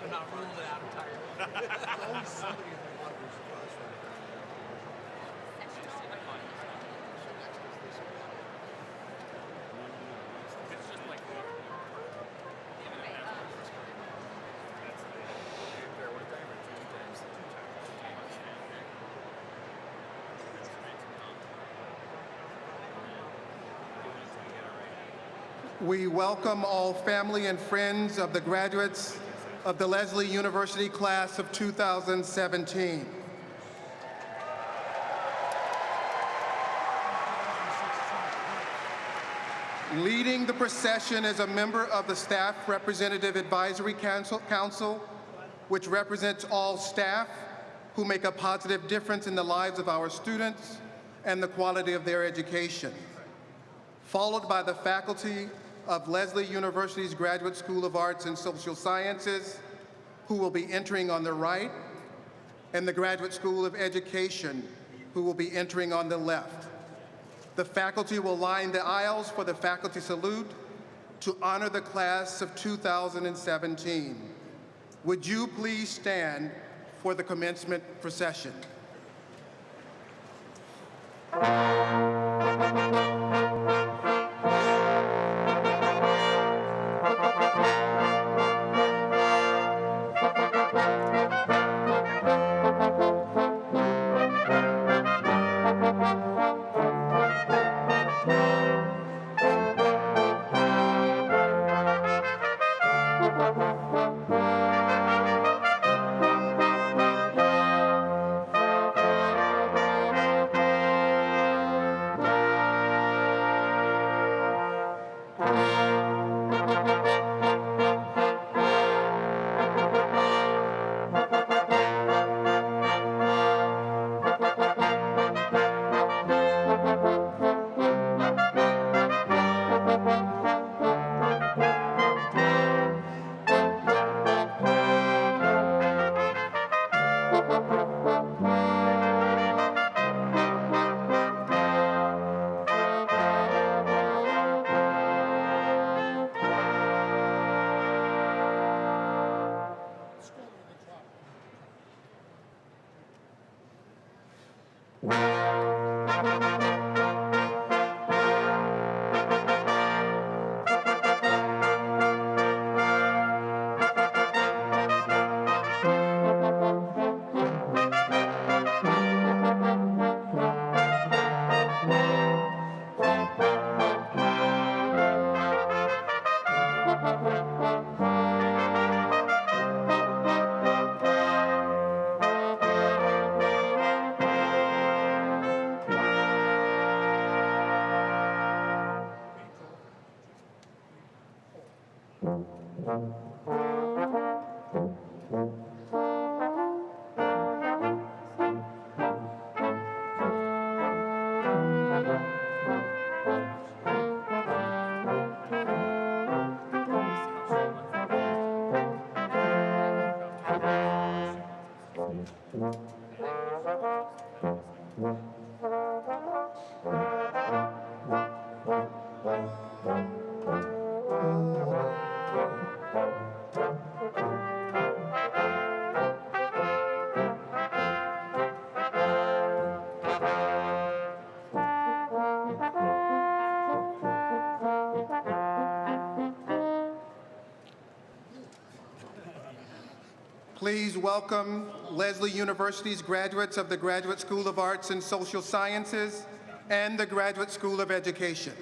I'm not ruling it out entirely. Always somebody in the water was across from me. It's just like We welcome all family and friends of the graduates of the Leslie University class of 2017. Leading the procession is a member of the Staff Representative Advisory Council, which represents all staff who make a positive difference in the lives of our students and the quality of their education. Followed by the faculty of Leslie University's Graduate School of Arts and Social Sciences, who will be entering on the right, and the Graduate School of Education, who will be entering on the left. The faculty will line the aisles for the faculty salute to honor the class of 2017. Would you please stand for the commencement procession? Please welcome Leslie University's graduates of the Graduate School of Arts and Social Sciences and the Graduate School of Education.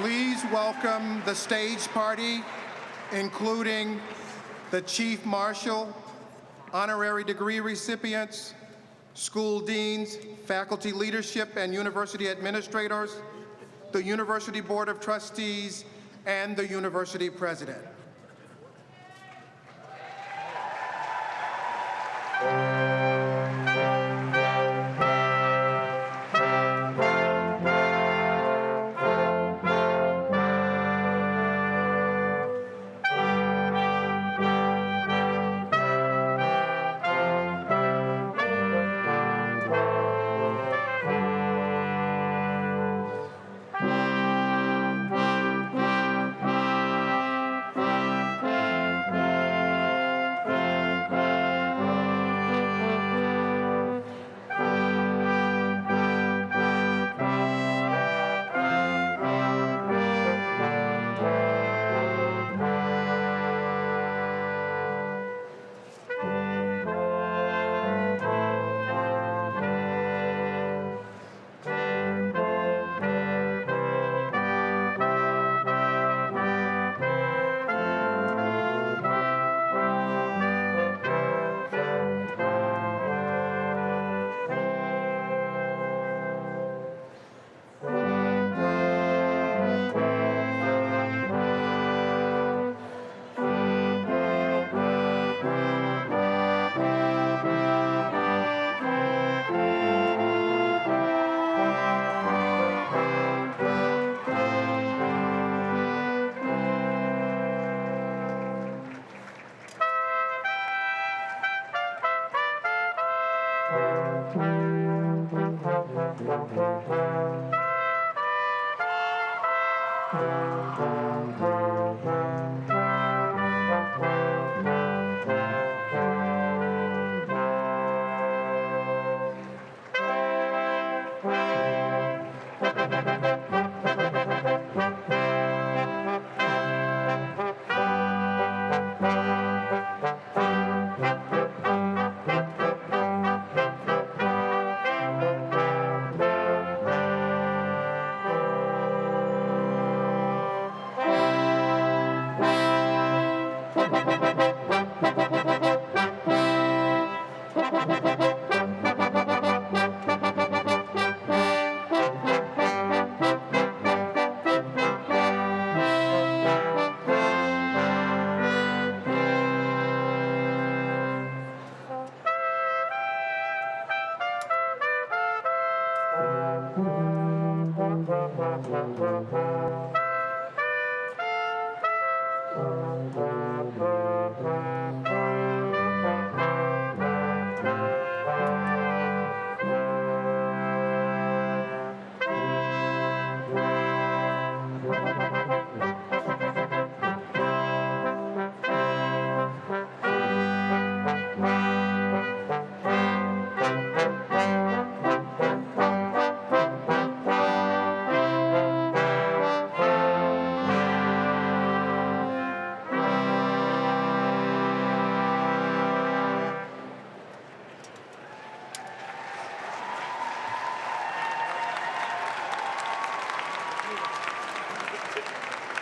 Please welcome the stage party, including the Chief Marshal, honorary degree recipients, school deans, faculty leadership and university administrators, the University Board of Trustees, and the University President.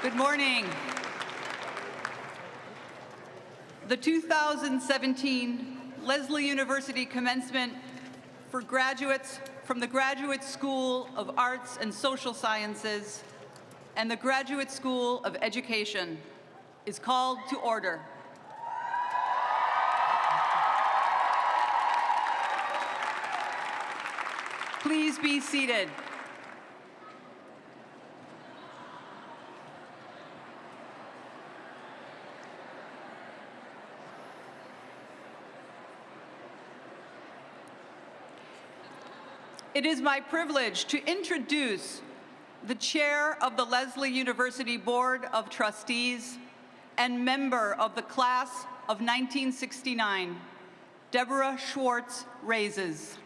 Good morning. The 2017 Lesley University Commencement for graduates from the Graduate School of Arts and Social Sciences and the Graduate School of Education is called to order. Please be seated. It is my privilege to introduce the chair of the Lesley University Board of Trustees and member of the class of 1969, Deborah Schwartz Raises.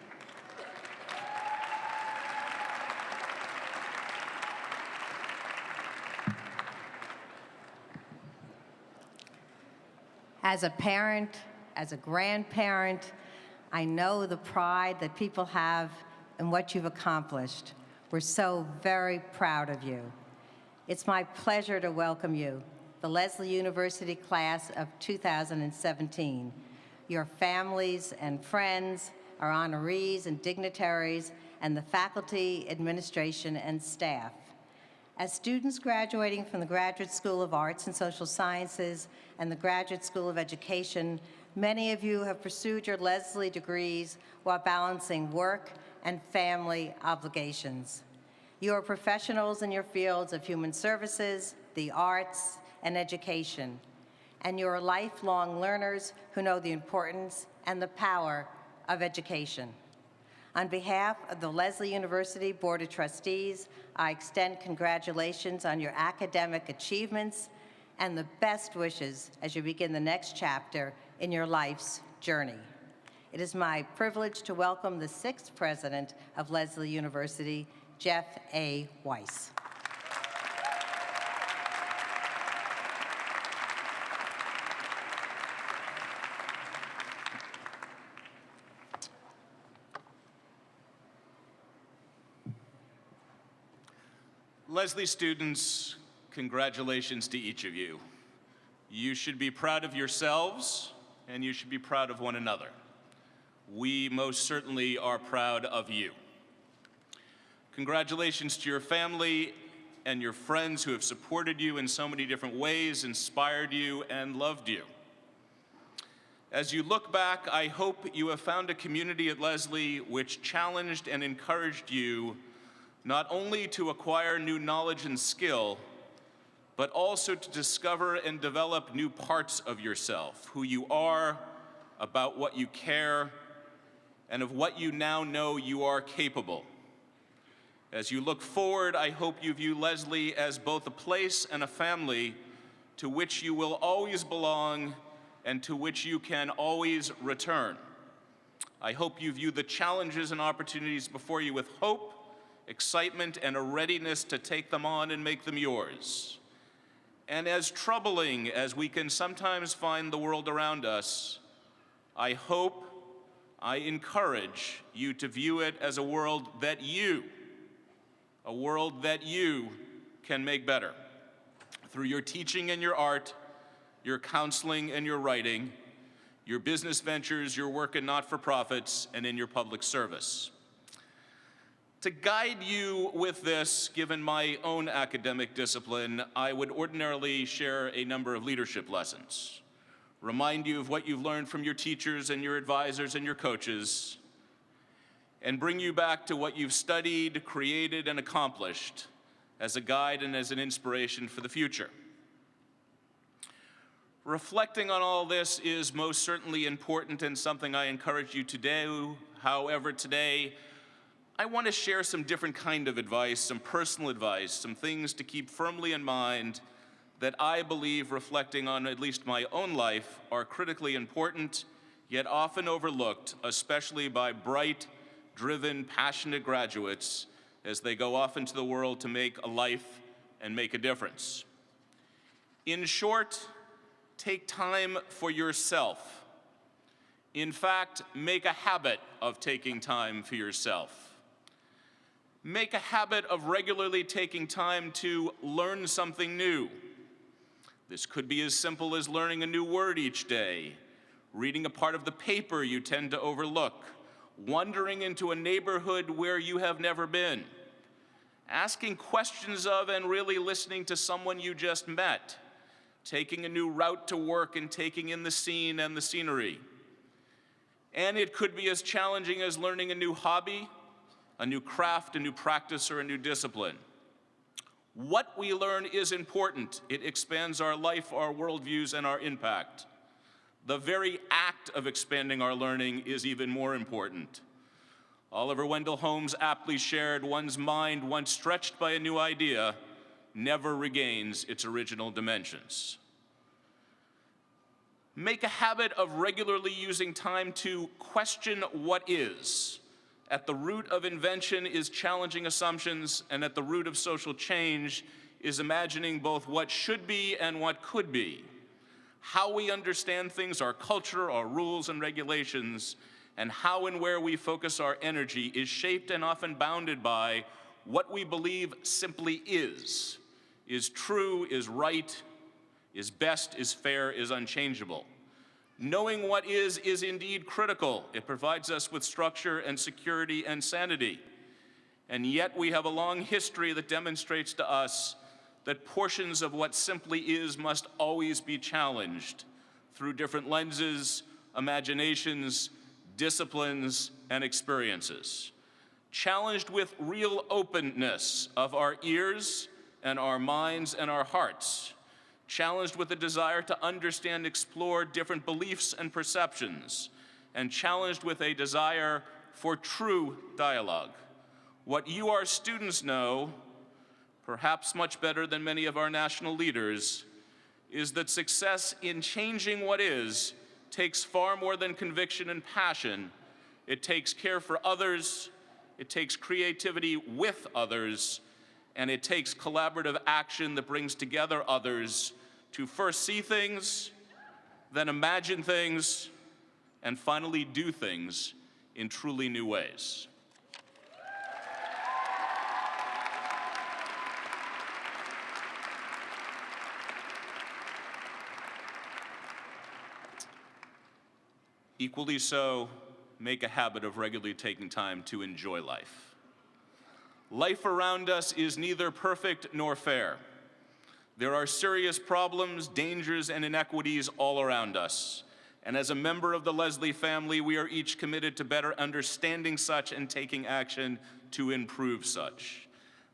As a parent, as a grandparent, I know the pride that people have in what you've accomplished. We're so very proud of you. It's my pleasure to welcome you, the Lesley University class of 2017. Your families and friends, our honorees and dignitaries, and the faculty, administration, and staff. As students graduating from the Graduate School of Arts and Social Sciences and the Graduate School of Education, many of you have pursued your Lesley degrees while balancing work and family obligations. You are professionals in your fields of human services, the arts, and education. And you are lifelong learners who know the importance and the power of education. On behalf of the Lesley University Board of Trustees, I extend congratulations on your academic achievements and the best wishes as you begin the next chapter in your life's journey. It is my privilege to welcome the 6th president of Lesley University, Jeff A. Weiss. Lesley students, congratulations to each of you. You should be proud of yourselves, and you should be proud of one another. We most certainly are proud of you. Congratulations to your family and your friends who have supported you in so many different ways, inspired you, and loved you. As you look back, I hope you have found a community at Lesley which challenged and encouraged you not only to acquire new knowledge and skill, but also to discover and develop new parts of yourself, who you are, about what you care, and of what you now know you are capable. As you look forward, I hope you view Lesley as both a place and a family to which you will always belong and to which you can always return. I hope you view the challenges and opportunities before you with hope, excitement, and a readiness to take them on and make them yours. And as troubling as we can sometimes find the world around us, I hope, I encourage you to view it as a world that you can make better through your teaching and your art, your counseling and your writing, your business ventures, your work in not-for-profits, and in your public service. To guide you with this, given my own academic discipline, I would ordinarily share a number of leadership lessons, remind you of what you've learned from your teachers and your advisors and your coaches, and bring you back to what you've studied, created, and accomplished as a guide and as an inspiration for the future. Reflecting on all this is most certainly important and something I encourage you to do. However, today, I want to share some different kind of advice, some personal advice, some things to keep firmly in mind that I believe, reflecting on at least my own life, are critically important, yet often overlooked, especially by bright, driven, passionate graduates as they go off into the world to make a life and make a difference. In short, take time for yourself. In fact, make a habit of taking time for yourself. Make a habit of regularly taking time to learn something new. This could be as simple as learning a new word each day, reading a part of the paper you tend to overlook, wandering into a neighborhood where you have never been, asking questions of and really listening to someone you just met, taking a new route to work and taking in the scene and the scenery. And it could be as challenging as learning a new hobby, a new craft, a new practice, or a new discipline. What we learn is important. It expands our life, our worldviews, and our impact. The very act of expanding our learning is even more important. Oliver Wendell Holmes aptly shared, "One's mind, once stretched by a new idea, never regains its original dimensions." Make a habit of regularly using time to question what is. At the root of invention is challenging assumptions, and at the root of social change is imagining both what should be and what could be. How we understand things, our culture, our rules and regulations, and how and where we focus our energy is shaped and often bounded by what we believe simply is true, is right, is best, is fair, is unchangeable. Knowing what is indeed critical. It provides us with structure and security and sanity. And yet we have a long history that demonstrates to us that portions of what simply is must always be challenged through different lenses, imaginations, disciplines, and experiences. Challenged with real openness of our ears and our minds and our hearts. Challenged with a desire to understand, explore different beliefs and perceptions, and challenged with a desire for true dialogue. What you, our students, know, perhaps much better than many of our national leaders, is that success in changing what is takes far more than conviction and passion. It takes care for others, it takes creativity with others, and it takes collaborative action that brings together others to first see things, then imagine things, and finally do things in truly new ways. Equally so, make a habit of regularly taking time to enjoy life. Life around us is neither perfect nor fair. There are serious problems, dangers, and inequities all around us. And as a member of the Leslie family, we are each committed to better understanding such and taking action to improve such.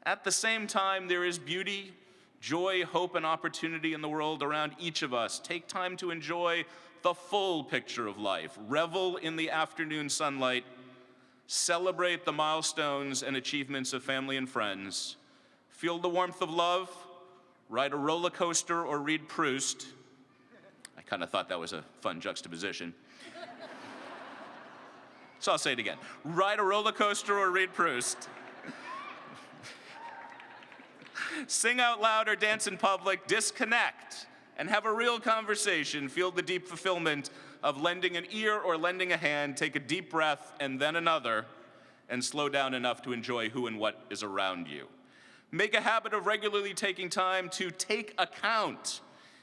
At the same time, there is beauty, joy, hope, and opportunity in the world around each of us. Take time to enjoy the full picture of life. Revel in the afternoon sunlight. Celebrate the milestones and achievements of family and friends. Feel the warmth of love. Ride a roller coaster or read Proust. I kind of thought that was a fun juxtaposition. So I'll say it again. Ride a roller coaster or read Proust. Sing out loud or dance in public. Disconnect and have a real conversation. Feel the deep fulfillment of lending an ear or lending a hand. Take a deep breath and then another, and slow down enough to enjoy who and what is around you. Make a habit of regularly taking time to take account.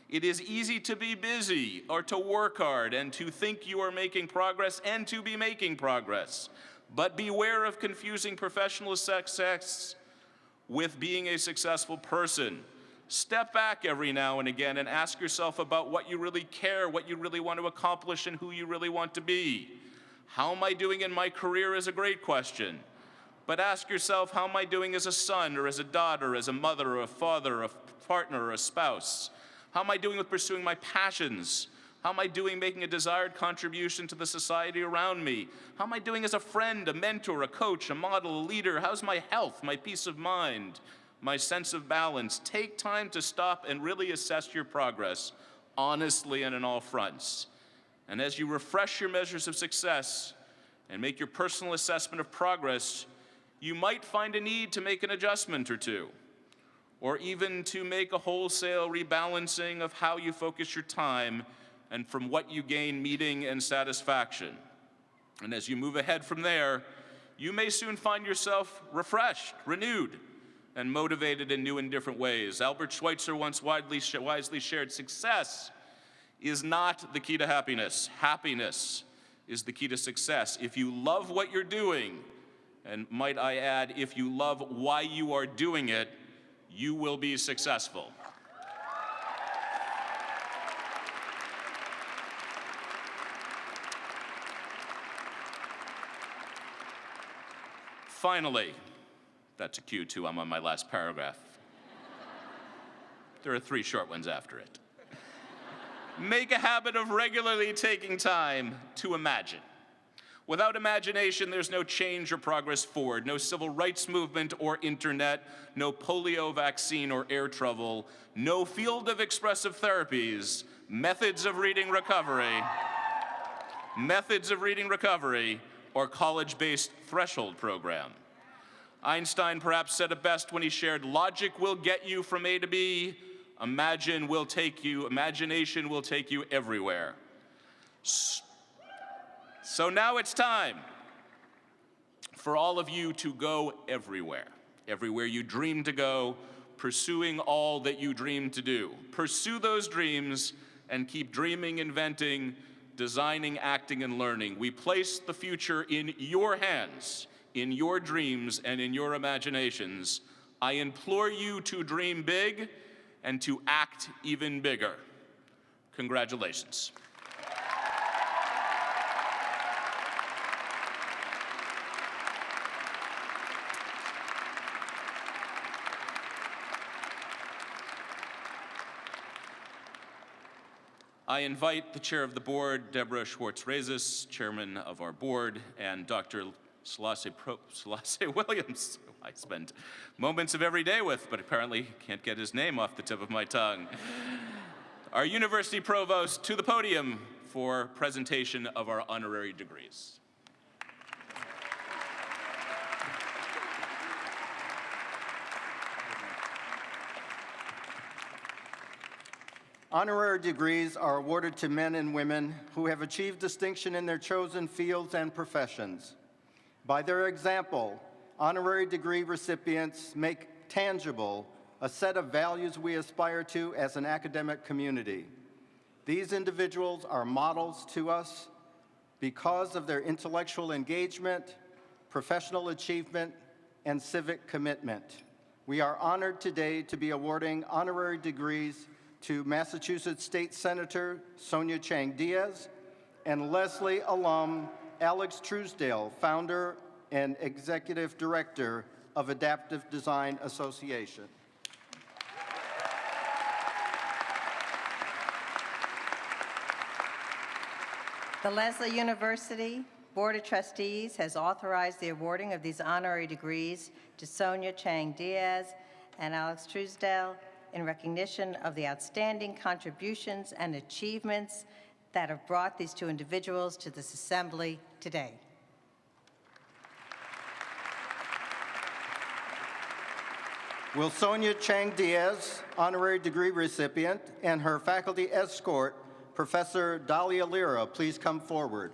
It is easy to be busy or to work hard and to think you are making progress and to be making progress. But beware of confusing professional success with being a successful person. Step back every now and again and ask yourself about what you really care, what you really want to accomplish, and who you really want to be. How am I doing in my career is a great question. But ask yourself, how am I doing as a son or as a daughter, as a mother or a father or a partner or a spouse? How am I doing with pursuing my passions? How am I doing making a desired contribution to the society around me? How am I doing as a friend, a mentor, a coach, a model, a leader? How's my health, my peace of mind, my sense of balance? Take time to stop and really assess your progress, honestly and on all fronts. And as you refresh your measures of success and make your personal assessment of progress, you might find a need to make an adjustment or two, or even to make a wholesale rebalancing of how you focus your time and from what you gain meaning and satisfaction. And as you move ahead from there, you may soon find yourself refreshed, renewed, and motivated in new and different ways. Albert Schweitzer once wisely shared, success is not the key to happiness. Happiness is the key to success. If you love what you're doing, and might I add, if you love why you are doing it, you will be successful. Finally, that's a cue too, I'm on my last paragraph. There are 3 short ones after it. Make a habit of regularly taking time to imagine. Without imagination, there's no change or progress forward, no civil rights movement or internet, no polio vaccine or air travel, no field of expressive therapies, methods of reading recovery, or college-based threshold program. Einstein perhaps said it best when he shared, logic will get you from A to B, imagination will take you everywhere. So now it's time for all of you to go everywhere. Everywhere you dream to go, pursuing all that you dream to do. Pursue those dreams and keep dreaming, inventing, designing, acting, and learning. We place the future in your hands, in your dreams, and in your imaginations. I implore you to dream big and to act even bigger. Congratulations. I invite the chair of the board, Deborah Schwartz-Rezes, chairman of our board, and Dr. Selassie Williams, who I spend moments of every day with, but apparently can't get his name off the tip of my tongue. Our university provost to the podium for presentation of our honorary degrees. Honorary degrees are awarded to men and women who have achieved distinction in their chosen fields and professions. By their example, honorary degree recipients make tangible a set of values we aspire to as an academic community. These individuals are models to us because of their intellectual engagement, professional achievement, and civic commitment. We are honored today to be awarding honorary degrees to Massachusetts State Senator Sonia Chang Diaz and Leslie alum Alex Truesdale, founder and executive director of Adaptive Design Association. The Leslie University Board of Trustees has authorized the awarding of these honorary degrees to Sonia Chang Diaz and Alex Truesdale in recognition of the outstanding contributions and achievements that have brought these 2 individuals to this assembly today. Will Sonia Chang Diaz, honorary degree recipient, and her faculty escort, Professor Dalia Lira, please come forward?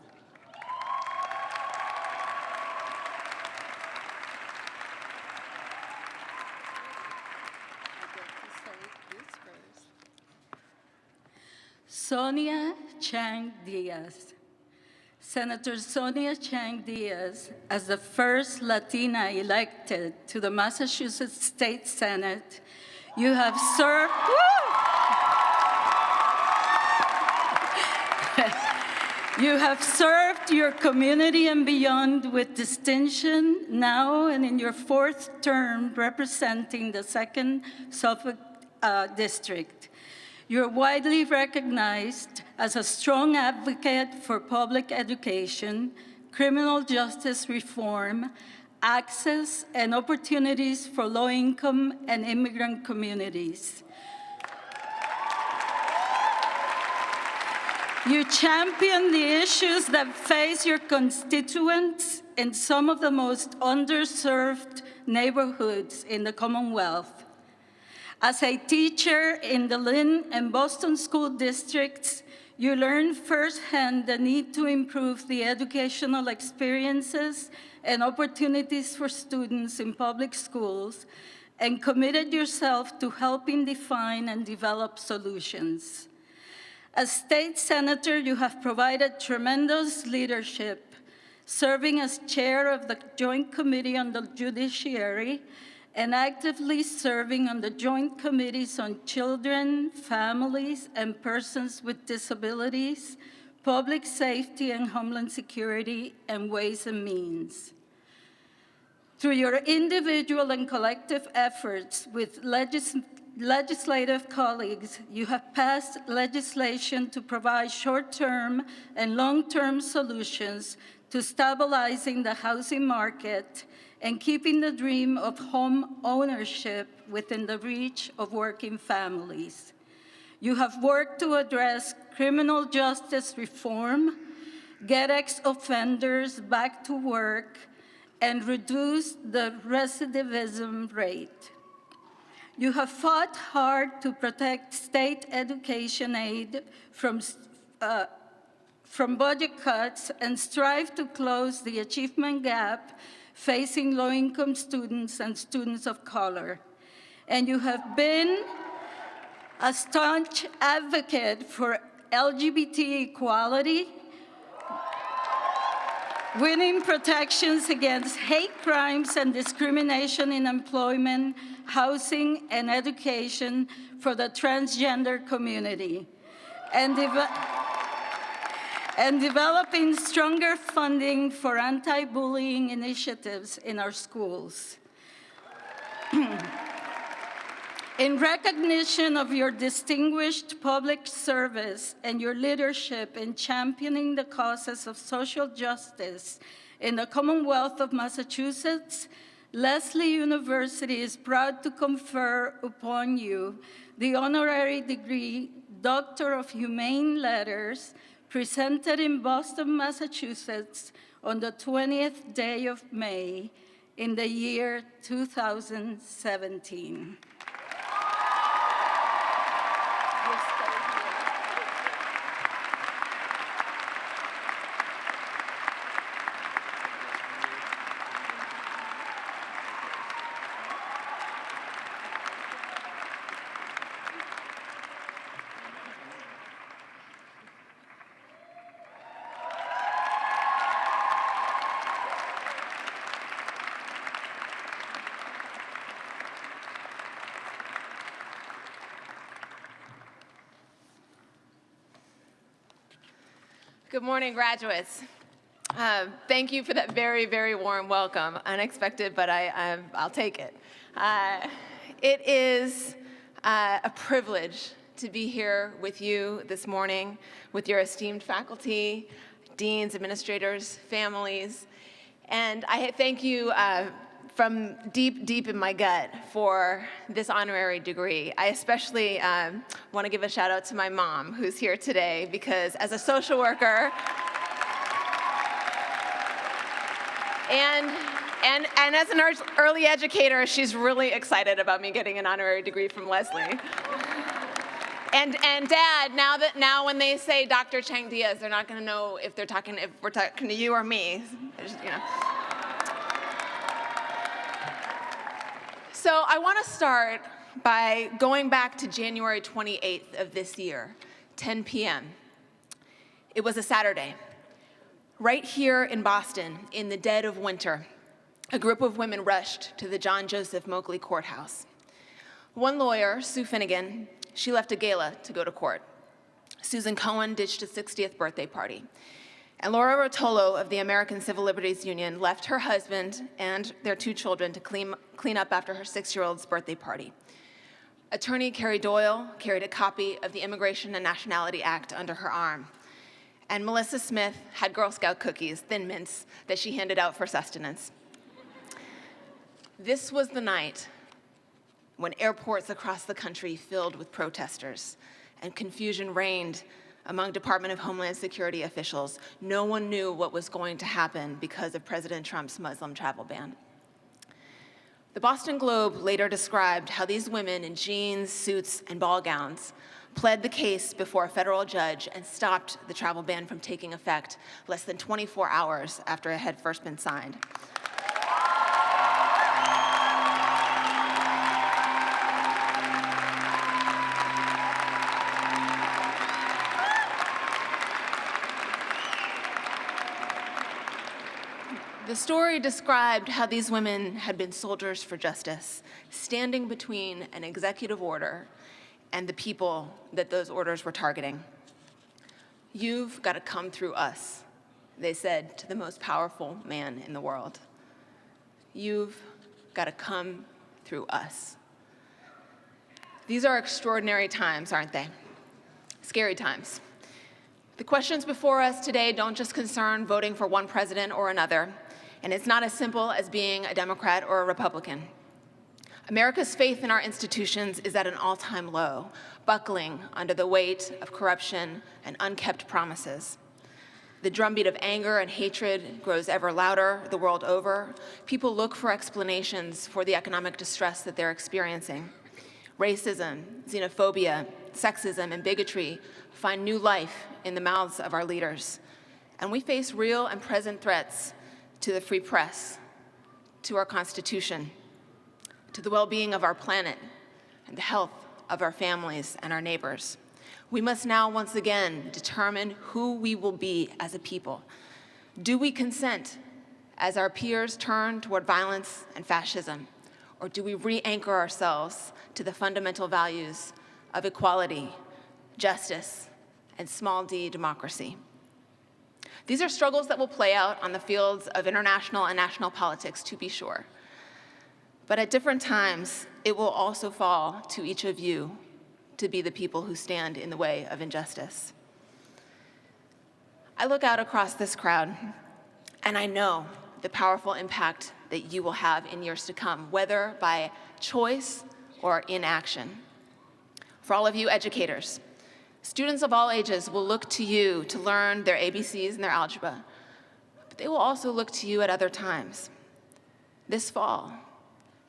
Sonia Chang Diaz. Senator Sonia Chang Diaz, as the first Latina elected to the Massachusetts State Senate, you have served. You have served your community and beyond with distinction now and in your 4th term representing the 2nd Suffolk District. You're widely recognized as a strong advocate for public education, criminal justice reform, access and opportunities for low-income and immigrant communities. You champion the issues that face your constituents in some of the most underserved neighborhoods in the Commonwealth. As a teacher in the Lynn and Boston school districts, you learned firsthand the need to improve the educational experiences and opportunities for students in public schools and committed yourself to helping define and develop solutions. As state senator, you have provided tremendous leadership, serving as chair of the Joint Committee on the Judiciary and actively serving on the joint committees on children, families, and persons with disabilities, public safety and homeland security, and ways and means. Through your individual and collective efforts with legislative colleagues, you have passed legislation to provide short-term and long-term solutions to stabilizing the housing market and keeping the dream of home ownership within the reach of working families. You have worked to address criminal justice reform, get ex-offenders back to work, and reduce the recidivism rate. You have fought hard to protect state education aid from budget cuts and strive to close the achievement gap facing low-income students and students of color. And you have been a staunch advocate for LGBT equality, winning protections against hate crimes and discrimination in employment, housing, and education for the transgender community, and developing stronger funding for anti-bullying initiatives in our schools. In recognition of your distinguished public service and your leadership in championing the causes of social justice in the Commonwealth of Massachusetts, Lesley University is proud to confer upon you the honorary degree Doctor of Humane Letters presented in Boston, Massachusetts on the 20th day of May in the year 2017. Good morning, graduates. Thank you for that very, very warm welcome. Unexpected, but I'll take it. It is a privilege to be here with you this morning, with your esteemed faculty, deans, administrators, families, and I thank you from deep, deep in my gut for this honorary degree. I especially want to give a shout out to my mom, who's here today, because as a social worker and as an early educator, she's really excited about me getting an honorary degree from Lesley. And Dad, now when they say Dr. Chang Diaz, they're not going to know if we're talking to you or me. You know. So I want to start by going back to January 28th of this year, 10 p.m. It was a Saturday. Right here in Boston, in the dead of winter, a group of women rushed to the John Joseph Moakley Courthouse. One lawyer, Sue Finnegan, she left a gala to go to court. Susan Cohen ditched a 60th birthday party. And Laura Rotolo of the American Civil Liberties Union left her husband and their 2 children to clean up after her 6-year-old's birthday party. Attorney Carrie Doyle carried a copy of the Immigration and Nationality Act under her arm. And Melissa Smith had Girl Scout cookies, Thin Mints, that she handed out for sustenance. This was the night when airports across the country filled with protesters and confusion reigned among Department of Homeland Security officials. No one knew what was going to happen because of President Trump's Muslim travel ban. The Boston Globe later described how these women in jeans, suits, and ball gowns pled the case before a federal judge and stopped the travel ban from taking effect less than 24 hours after it had first been signed. The story described how these women had been soldiers for justice, standing between an executive order and the people that those orders were targeting. "You've got to come through us," they said to the most powerful man in the world. "You've got to come through us." These are extraordinary times, aren't they? Scary times. The questions before us today don't just concern voting for one president or another, and it's not as simple as being a Democrat or a Republican. America's faith in our institutions is at an all-time low, buckling under the weight of corruption and unkept promises. The drumbeat of anger and hatred grows ever louder the world over. People look for explanations for the economic distress that they're experiencing. Racism, xenophobia, sexism, and bigotry find new life in the mouths of our leaders. And we face real and present threats to the free press, to our Constitution, to the well-being of our planet, and the health of our families and our neighbors. We must now once again determine who we will be as a people. Do we consent as our peers turn toward violence and fascism? Or do we re-anchor ourselves to the fundamental values of equality, justice, and small d democracy? These are struggles that will play out on the fields of international and national politics, to be sure. But at different times, it will also fall to each of you to be the people who stand in the way of injustice. I look out across this crowd, and I know the powerful impact that you will have in years to come, whether by choice or inaction. For all of you educators, students of all ages will look to you to learn their ABCs and their algebra, but they will also look to you at other times. This fall,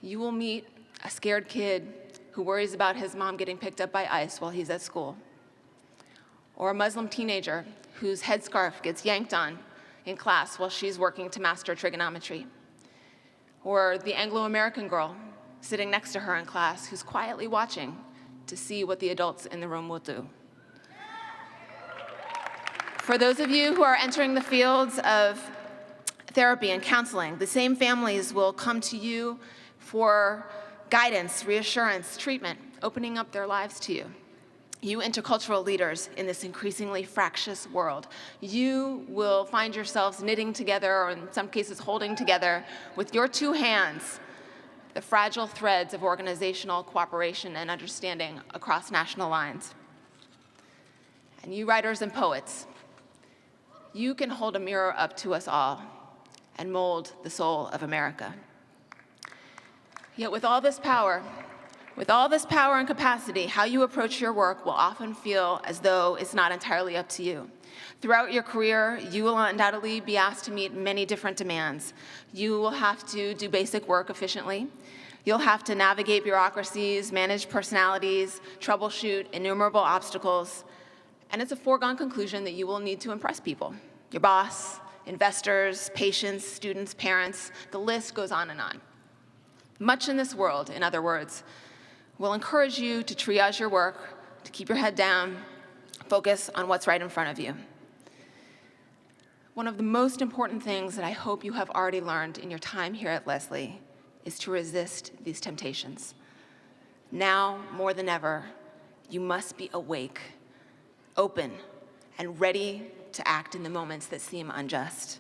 you will meet a scared kid who worries about his mom getting picked up by ICE while he's at school, or a Muslim teenager whose headscarf gets yanked on in class while she's working to master trigonometry, or the Anglo-American girl sitting next to her in class who's quietly watching to see what the adults in the room will do. For those of you who are entering the fields of therapy and counseling, the same families will come to you for guidance, reassurance, treatment, opening up their lives to you. You intercultural leaders in this increasingly fractious world, you will find yourselves knitting together, or in some cases holding together, with your 2 hands, the fragile threads of organizational cooperation and understanding across national lines. And you writers and poets, you can hold a mirror up to us all and mold the soul of America. Yet with all this power and capacity, how you approach your work will often feel as though it's not entirely up to you. Throughout your career, you will undoubtedly be asked to meet many different demands. You will have to do basic work efficiently. You'll have to navigate bureaucracies, manage personalities, troubleshoot innumerable obstacles, and it's a foregone conclusion that you will need to impress people. Your boss, investors, patients, students, parents, the list goes on and on. Much in this world, in other words, will encourage you to triage your work, to keep your head down, focus on what's right in front of you. One of the most important things that I hope you have already learned in your time here at Lesley is to resist these temptations. Now, more than ever, you must be awake, open, and ready to act in the moments that seem unjust.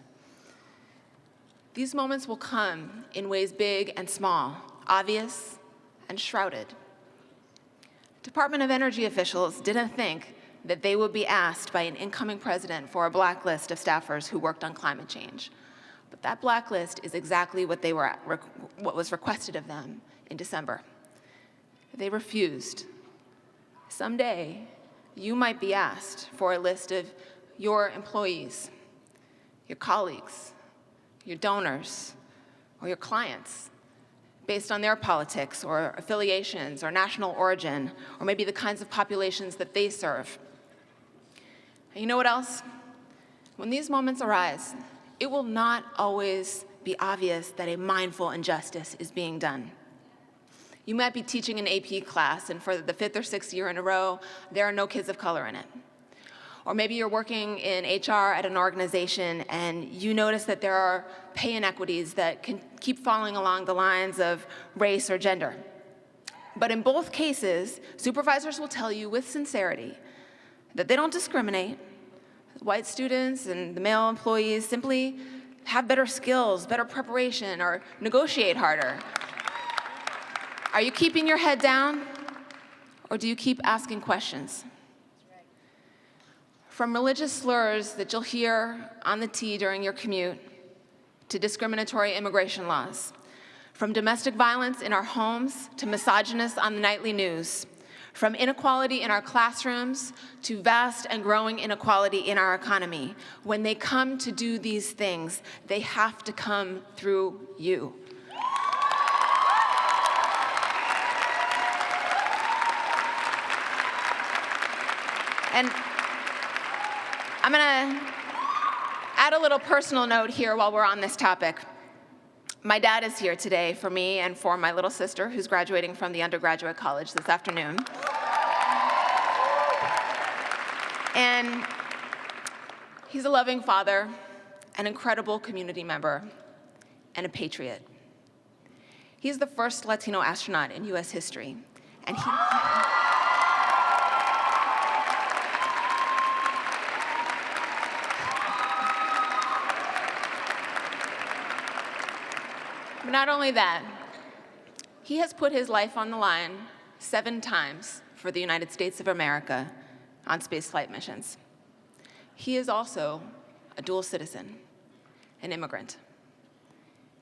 These moments will come in ways big and small, obvious and shrouded. Department of Energy officials didn't think that they would be asked by an incoming president for a blacklist of staffers who worked on climate change. But that blacklist is exactly what was requested of them in December. They refused. Someday, you might be asked for a list of your employees, your colleagues, your donors, or your clients, based on their politics or affiliations or national origin, or maybe the kinds of populations that they serve. And you know what else? When these moments arise, it will not always be obvious that a mindful injustice is being done. You might be teaching an AP class, and for the 5th or 6th year in a row, there are no kids of color in it. Or maybe you're working in HR at an organization and you notice that there are pay inequities that can keep falling along the lines of race or gender. But in both cases, supervisors will tell you with sincerity that they don't discriminate. White students and the male employees simply have better skills, better preparation, or negotiate harder. Are you keeping your head down, or do you keep asking questions? From religious slurs that you'll hear on the T during your commute, to discriminatory immigration laws, from domestic violence in our homes to misogynists on the nightly news, from inequality in our classrooms to vast and growing inequality in our economy. When they come to do these things, they have to come through you. And I'm gonna add a little personal note here while we're on this topic. My dad is here today for me and for my little sister who's graduating from the undergraduate college this afternoon. And he's a loving father, an incredible community member, and a patriot. He's the first Latino astronaut in US history, and But not only that, he has put his life on the line 7 times for the United States of America on spaceflight missions. He is also a dual citizen, an immigrant.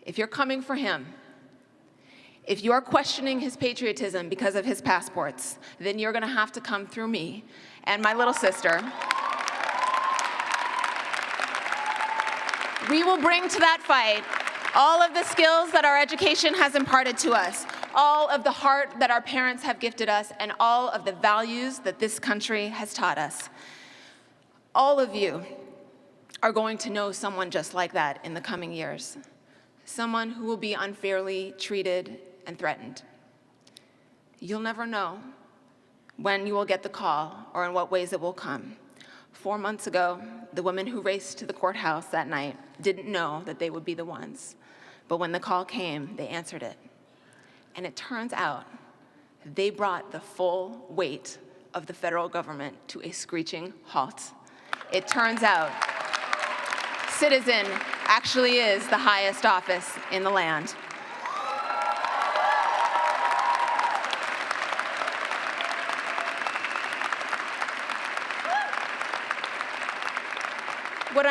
If you're coming for him, if you are questioning his patriotism because of his passports, then you're gonna have to come through me and my little sister. We will bring to that fight all of the skills that our education has imparted to us, all of the heart that our parents have gifted us, and all of the values that this country has taught us. All of you are going to know someone just like that in the coming years, someone who will be unfairly treated and threatened. You'll never know when you will get the call or in what ways it will come. 4 months ago, the women who raced to the courthouse that night didn't know that they would be the ones. But when the call came, they answered it. And it turns out they brought the full weight of the federal government to a screeching halt. It turns out citizen actually is the highest office in the land. What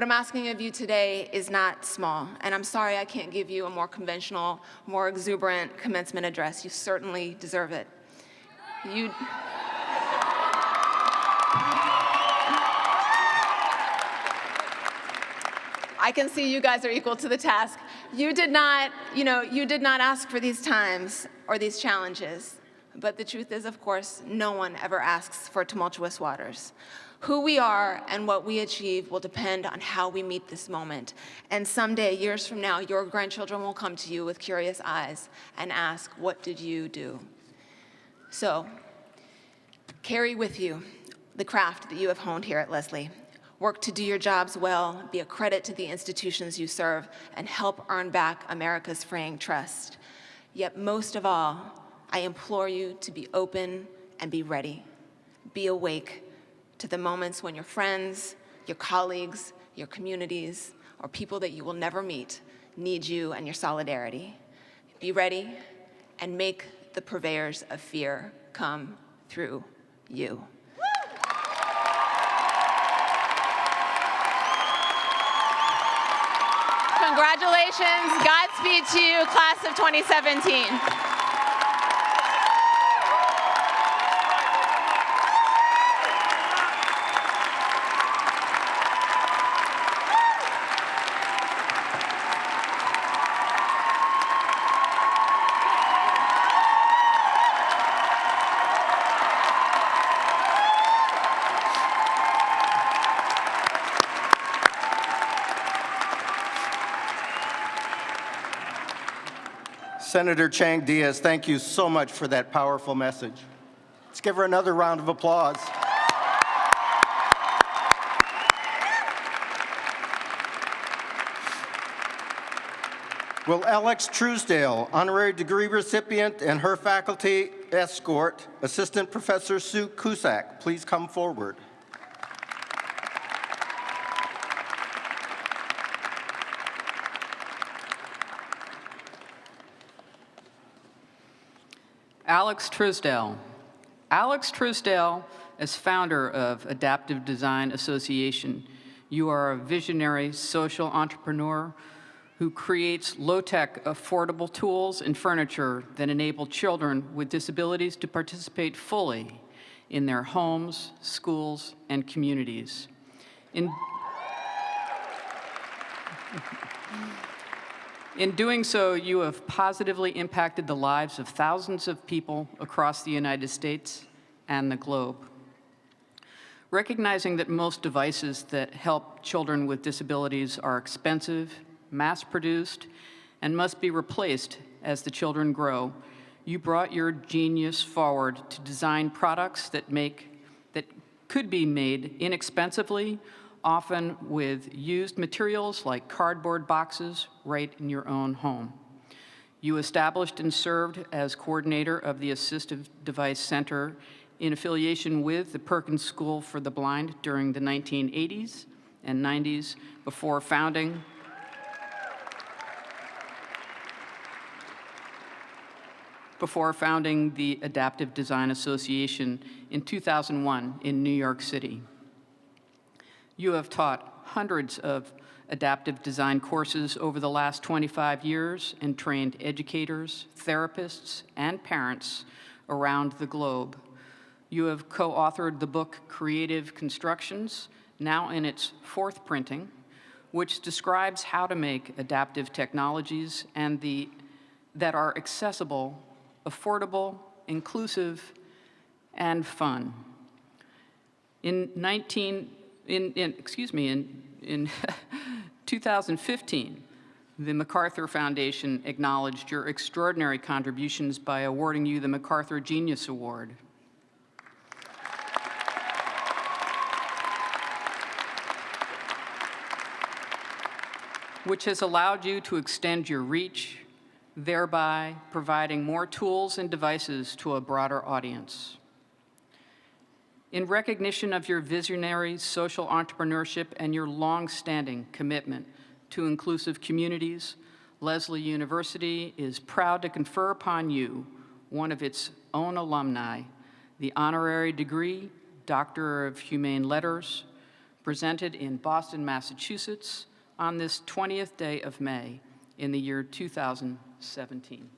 I'm asking of you today is not small, and I'm sorry I can't give you a more conventional, more exuberant commencement address. You certainly deserve it. I can see you guys are equal to the task. You did not ask for these times or these challenges, but the truth is, of course, no one ever asks for tumultuous waters. Who we are and what we achieve will depend on how we meet this moment. And someday, years from now, your grandchildren will come to you with curious eyes and ask, what did you do? So, carry with you the craft that you have honed here at Lesley. Work to do your jobs well, be a credit to the institutions you serve, and help earn back America's fraying trust. Yet most of all, I implore you to be open and be ready. Be awake to the moments when your friends, your colleagues, your communities, or people that you will never meet need you and your solidarity. Be ready and make the purveyors of fear come through you. Congratulations, Godspeed to you, class of 2017. Senator Chang Diaz, thank you so much for that powerful message. Let's give her another round of applause. Will Alex Truesdale, honorary degree recipient, and her faculty escort, Assistant Professor Sue Cusack, please come forward? Alex Truesdale. Alex Truesdale, as founder of Adaptive Design Association, you are a visionary social entrepreneur who creates low-tech, affordable tools and furniture that enable children with disabilities to participate fully in their homes, schools, and communities. In doing so, you have positively impacted the lives of thousands of people across the United States and the globe. Recognizing that most devices that help children with disabilities are expensive, mass-produced, and must be replaced as the children grow, you brought your genius forward to design products that could be made inexpensively, often with used materials like cardboard boxes right in your own home. You established and served as coordinator of the Assistive Device Center in affiliation with the Perkins School for the Blind during the 1980s and 90s before founding the Adaptive Design Association in 2001 in New York City. You have taught hundreds of adaptive design courses over the last 25 years and trained educators, therapists, and parents around the globe. You have co-authored the book Creative Constructions, now in its 4th printing, which describes how to make adaptive technologies that are accessible, affordable, inclusive, and fun. In 2015, the MacArthur Foundation acknowledged your extraordinary contributions by awarding you the MacArthur Genius Award. Which has allowed you to extend your reach, thereby providing more tools and devices to a broader audience. In recognition of your visionary social entrepreneurship and your long-standing commitment to inclusive communities, Lesley University is proud to confer upon you, one of its own alumni, the honorary degree, Doctor of Humane Letters, presented in Boston, Massachusetts, on this 20th day of May in the year 2017.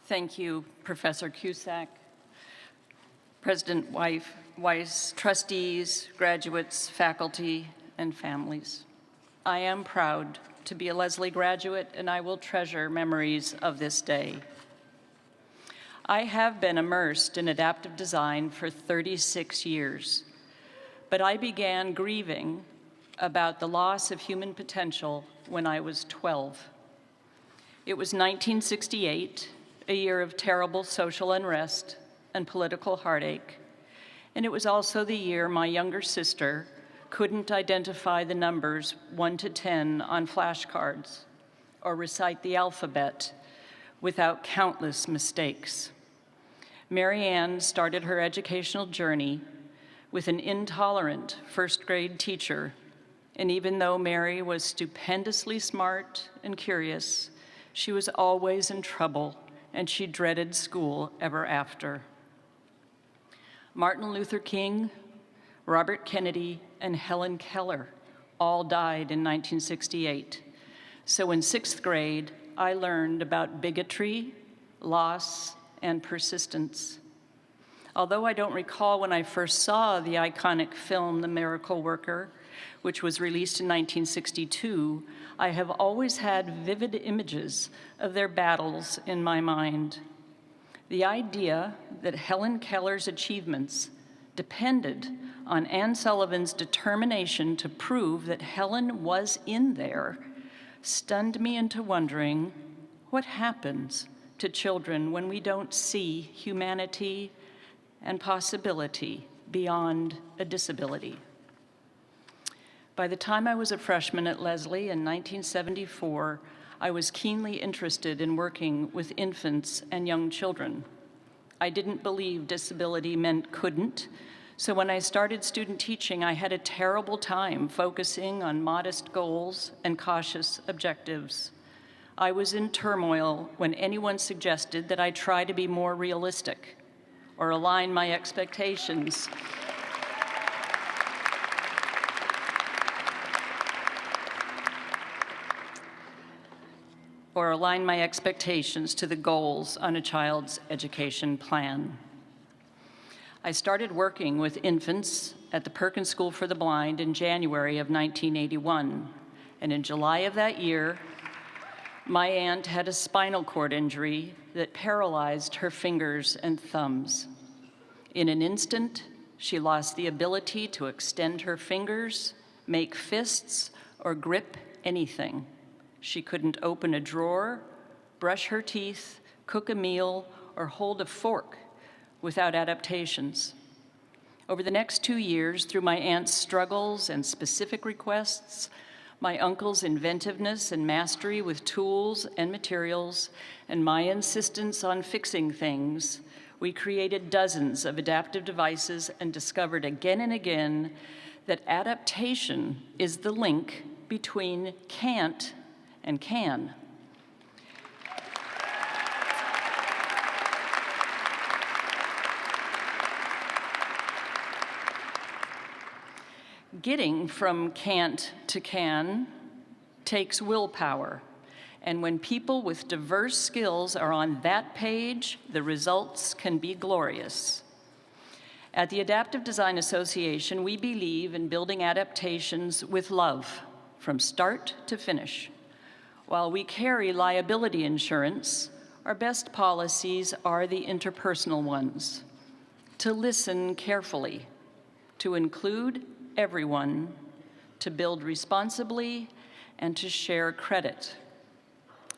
Thank you, Professor Cusack, President Weiss, trustees, graduates, faculty, and families. I am proud to be a Lesley graduate, and I will treasure memories of this day. I have been immersed in adaptive design for 36 years, but I began grieving about the loss of human potential when I was 12. It was 1968, a year of terrible social unrest and political heartache, and it was also the year my younger sister couldn't identify the numbers 1 to 10 on flashcards or recite the alphabet without countless mistakes. Mary Ann started her educational journey with an intolerant first-grade teacher, and even though Mary was stupendously smart and curious, she was always in trouble, and she dreaded school ever after. Martin Luther King, Robert Kennedy, and Helen Keller all died in 1968. So in 6th grade, I learned about bigotry, loss, and persistence. Although I don't recall when I first saw the iconic film The Miracle Worker, which was released in 1962, I have always had vivid images of their battles in my mind. The idea that Helen Keller's achievements depended on Anne Sullivan's determination to prove that Helen was in there stunned me into wondering what happens to children when we don't see humanity and possibility beyond a disability. By the time I was a freshman at Lesley in 1974, I was keenly interested in working with infants and young children. I didn't believe disability meant couldn't, so when I started student teaching, I had a terrible time focusing on modest goals and cautious objectives. I was in turmoil when anyone suggested that I try to be more realistic or align my expectations to the goals on a child's education plan. I started working with infants at the Perkins School for the Blind in January of 1981, and in July of that year, my aunt had a spinal cord injury that paralyzed her fingers and thumbs. In an instant, she lost the ability to extend her fingers, make fists, or grip anything. She couldn't open a drawer, brush her teeth, cook a meal, or hold a fork without adaptations. Over the next 2 years, through my aunt's struggles and specific requests, my uncle's inventiveness and mastery with tools and materials, and my insistence on fixing things, we created dozens of adaptive devices and discovered again and again that adaptation is the link between can't and can. Getting from can't to can takes willpower, and when people with diverse skills are on that page, the results can be glorious. At the Adaptive Design Association, we believe in building adaptations with love, from start to finish. While we carry liability insurance, our best policies are the interpersonal ones: to listen carefully, to include everyone, to build responsibly, and to share credit.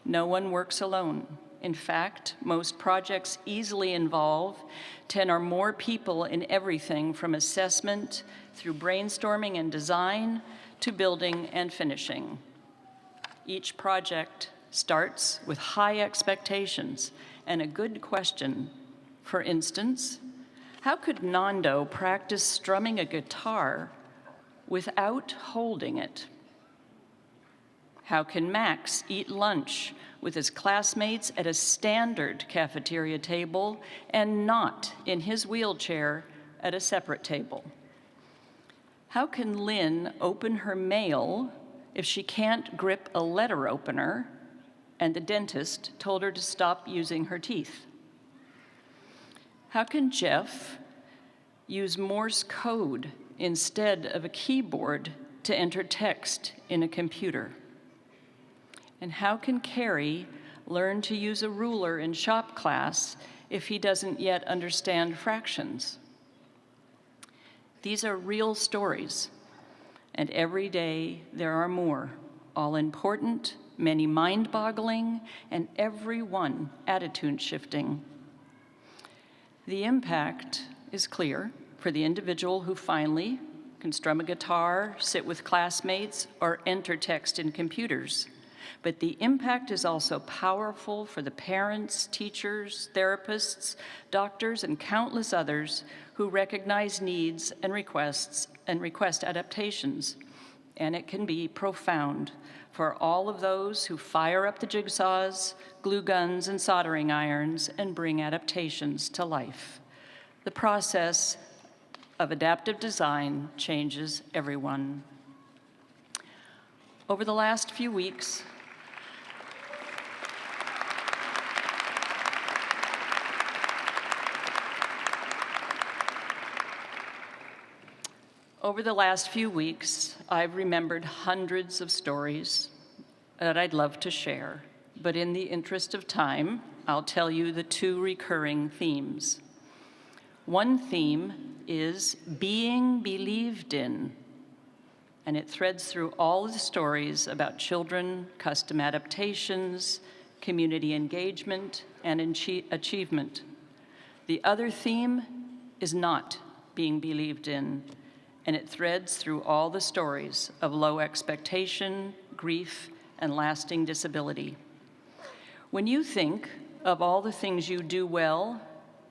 No one works alone. In fact, most projects easily involve 10 or more people in everything from assessment through brainstorming and design to building and finishing. Each project starts with high expectations and a good question. For instance, how could Nando practice strumming a guitar without holding it? How can Max eat lunch with his classmates at a standard cafeteria table and not in his wheelchair at a separate table? How can Lynn open her mail if she can't grip a letter opener and the dentist told her to stop using her teeth? How can Jeff use Morse code instead of a keyboard to enter text in a computer? And how can Carrie learn to use a ruler in shop class if he doesn't yet understand fractions. These are real stories, and every day there are more, all important, many mind-boggling, and every one attitude-shifting. The impact is clear for the individual who finally can strum a guitar, sit with classmates, or enter text in computers. But the impact is also powerful for the parents, teachers, therapists, doctors, and countless others who recognize needs and request adaptations. And it can be profound for all of those who fire up the jigsaws, glue guns, and soldering irons and bring adaptations to life. The process of adaptive design changes everyone. Over the last few weeks, I've remembered hundreds of stories that I'd love to share, but in the interest of time, I'll tell you the two recurring themes. One theme is being believed in, and it threads through all the stories about children, custom adaptations, community engagement, and achievement. The other theme is not being believed in, and it threads through all the stories of low expectation, grief, and lasting disability. When you think of all the things you do well,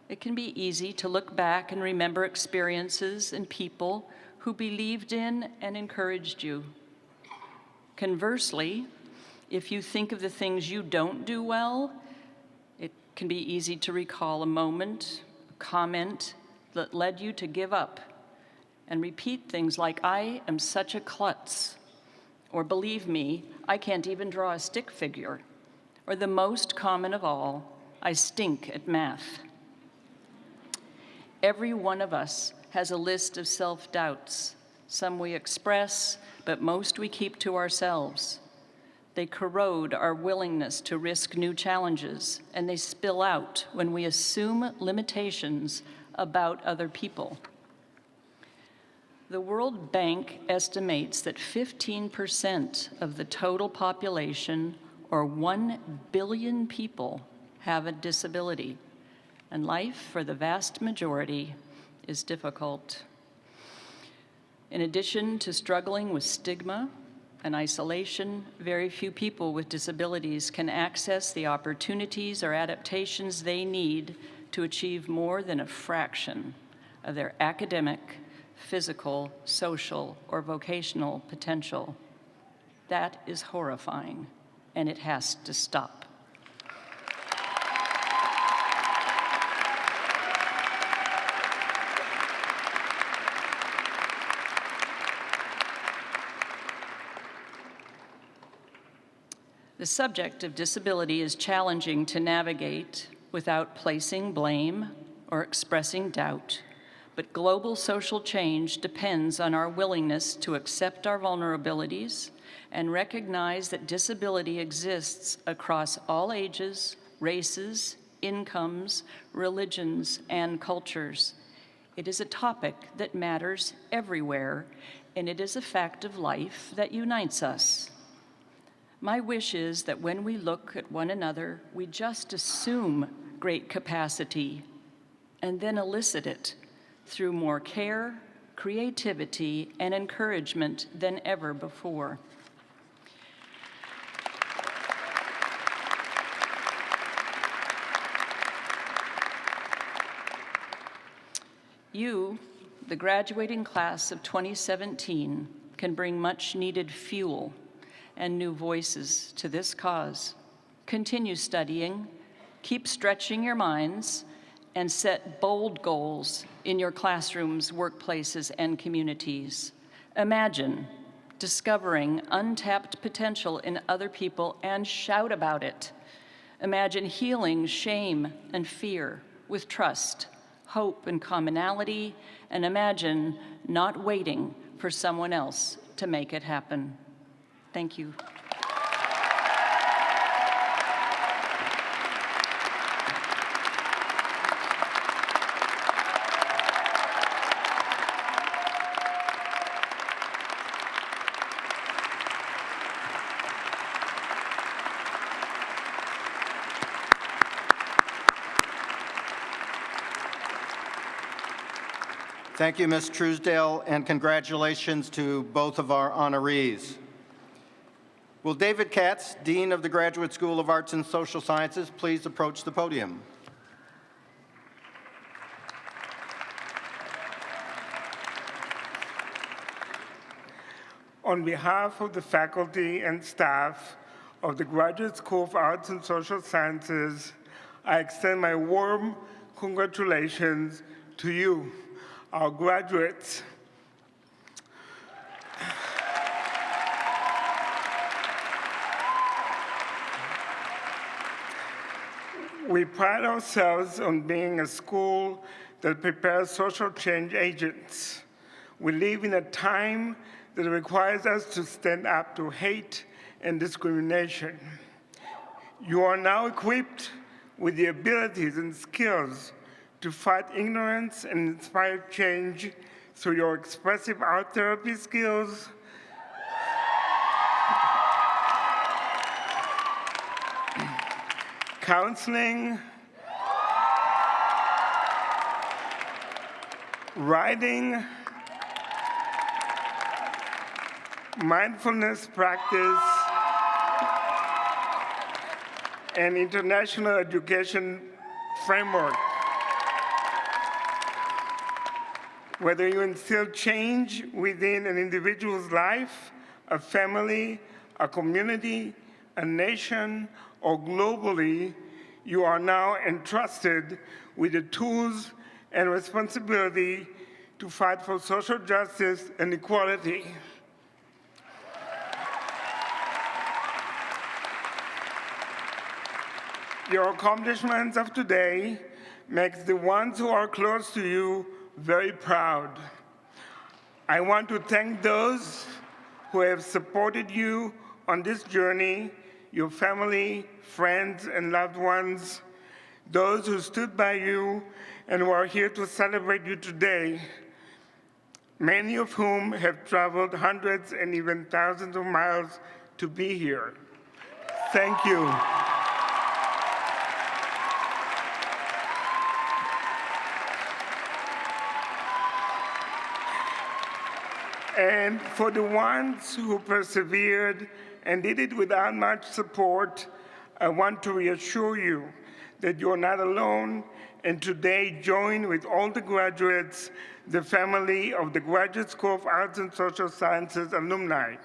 it can be easy to look back and remember experiences and people who believed in and encouraged you. Conversely, if you think of the things you don't do well, it can be easy to recall a moment, a comment that led you to give up and repeat things like, "I am such a klutz," or "Believe me, I can't even draw a stick figure," or the most common of all, "I stink at math." Every one of us has a list of self-doubts. Some we express, but most we keep to ourselves. They corrode our willingness to risk new challenges, and they spill out when we assume limitations about other people. The World Bank estimates that 15% of the total population, or 1 billion people, have a disability, and life for the vast majority is difficult. In addition to struggling with stigma and isolation, very few people with disabilities can access the opportunities or adaptations they need to achieve more than a fraction of their academic, physical, social, or vocational potential. That is horrifying, and it has to stop. The subject of disability is challenging to navigate without placing blame or expressing doubt, but global social change depends on our willingness to accept our vulnerabilities and recognize that disability exists across all ages, races, incomes, religions, and cultures. It is a topic that matters everywhere, and it is a fact of life that unites us. My wish is that when we look at one another, we just assume great capacity and then elicit it through more care, creativity, and encouragement than ever before. You, the graduating class of 2017, can bring much needed fuel and new voices to this cause. Continue studying, keep stretching your minds, and set bold goals in your classrooms, workplaces, and communities. Imagine discovering untapped potential in other people and shout about it. Imagine healing shame and fear with trust, hope, and commonality, and imagine not waiting for someone else to make it happen. Thank you. Thank you, Ms. Truesdale, and congratulations to both of our honorees. Will David Katz, Dean of the Graduate School of Arts and Social Sciences, please approach the podium? On behalf of the faculty and staff of the Graduate School of Arts and Social Sciences, I extend my warm congratulations to you, our graduates. We pride ourselves on being a school that prepares social change agents. We live in a time that requires us to stand up to hate and discrimination. You are now equipped with the abilities and skills to fight ignorance and inspire change through your expressive art therapy skills, counseling, writing, mindfulness practice, and international education framework. Whether you instill change within an individual's life, a family, a community, a nation, or globally, you are now entrusted with the tools and responsibility to fight for social justice and equality. Your accomplishments of today makes the ones who are close to you very proud. I want to thank those who have supported you on this journey, your family, friends, and loved ones, those who stood by you and who are here to celebrate you today, many of whom have traveled hundreds and even thousands of miles to be here. Thank you. And for the ones who persevered and did it without much support, I want to reassure you that you're not alone, and today join with all the graduates, the family of the Graduate School of Arts and Social Sciences alumni.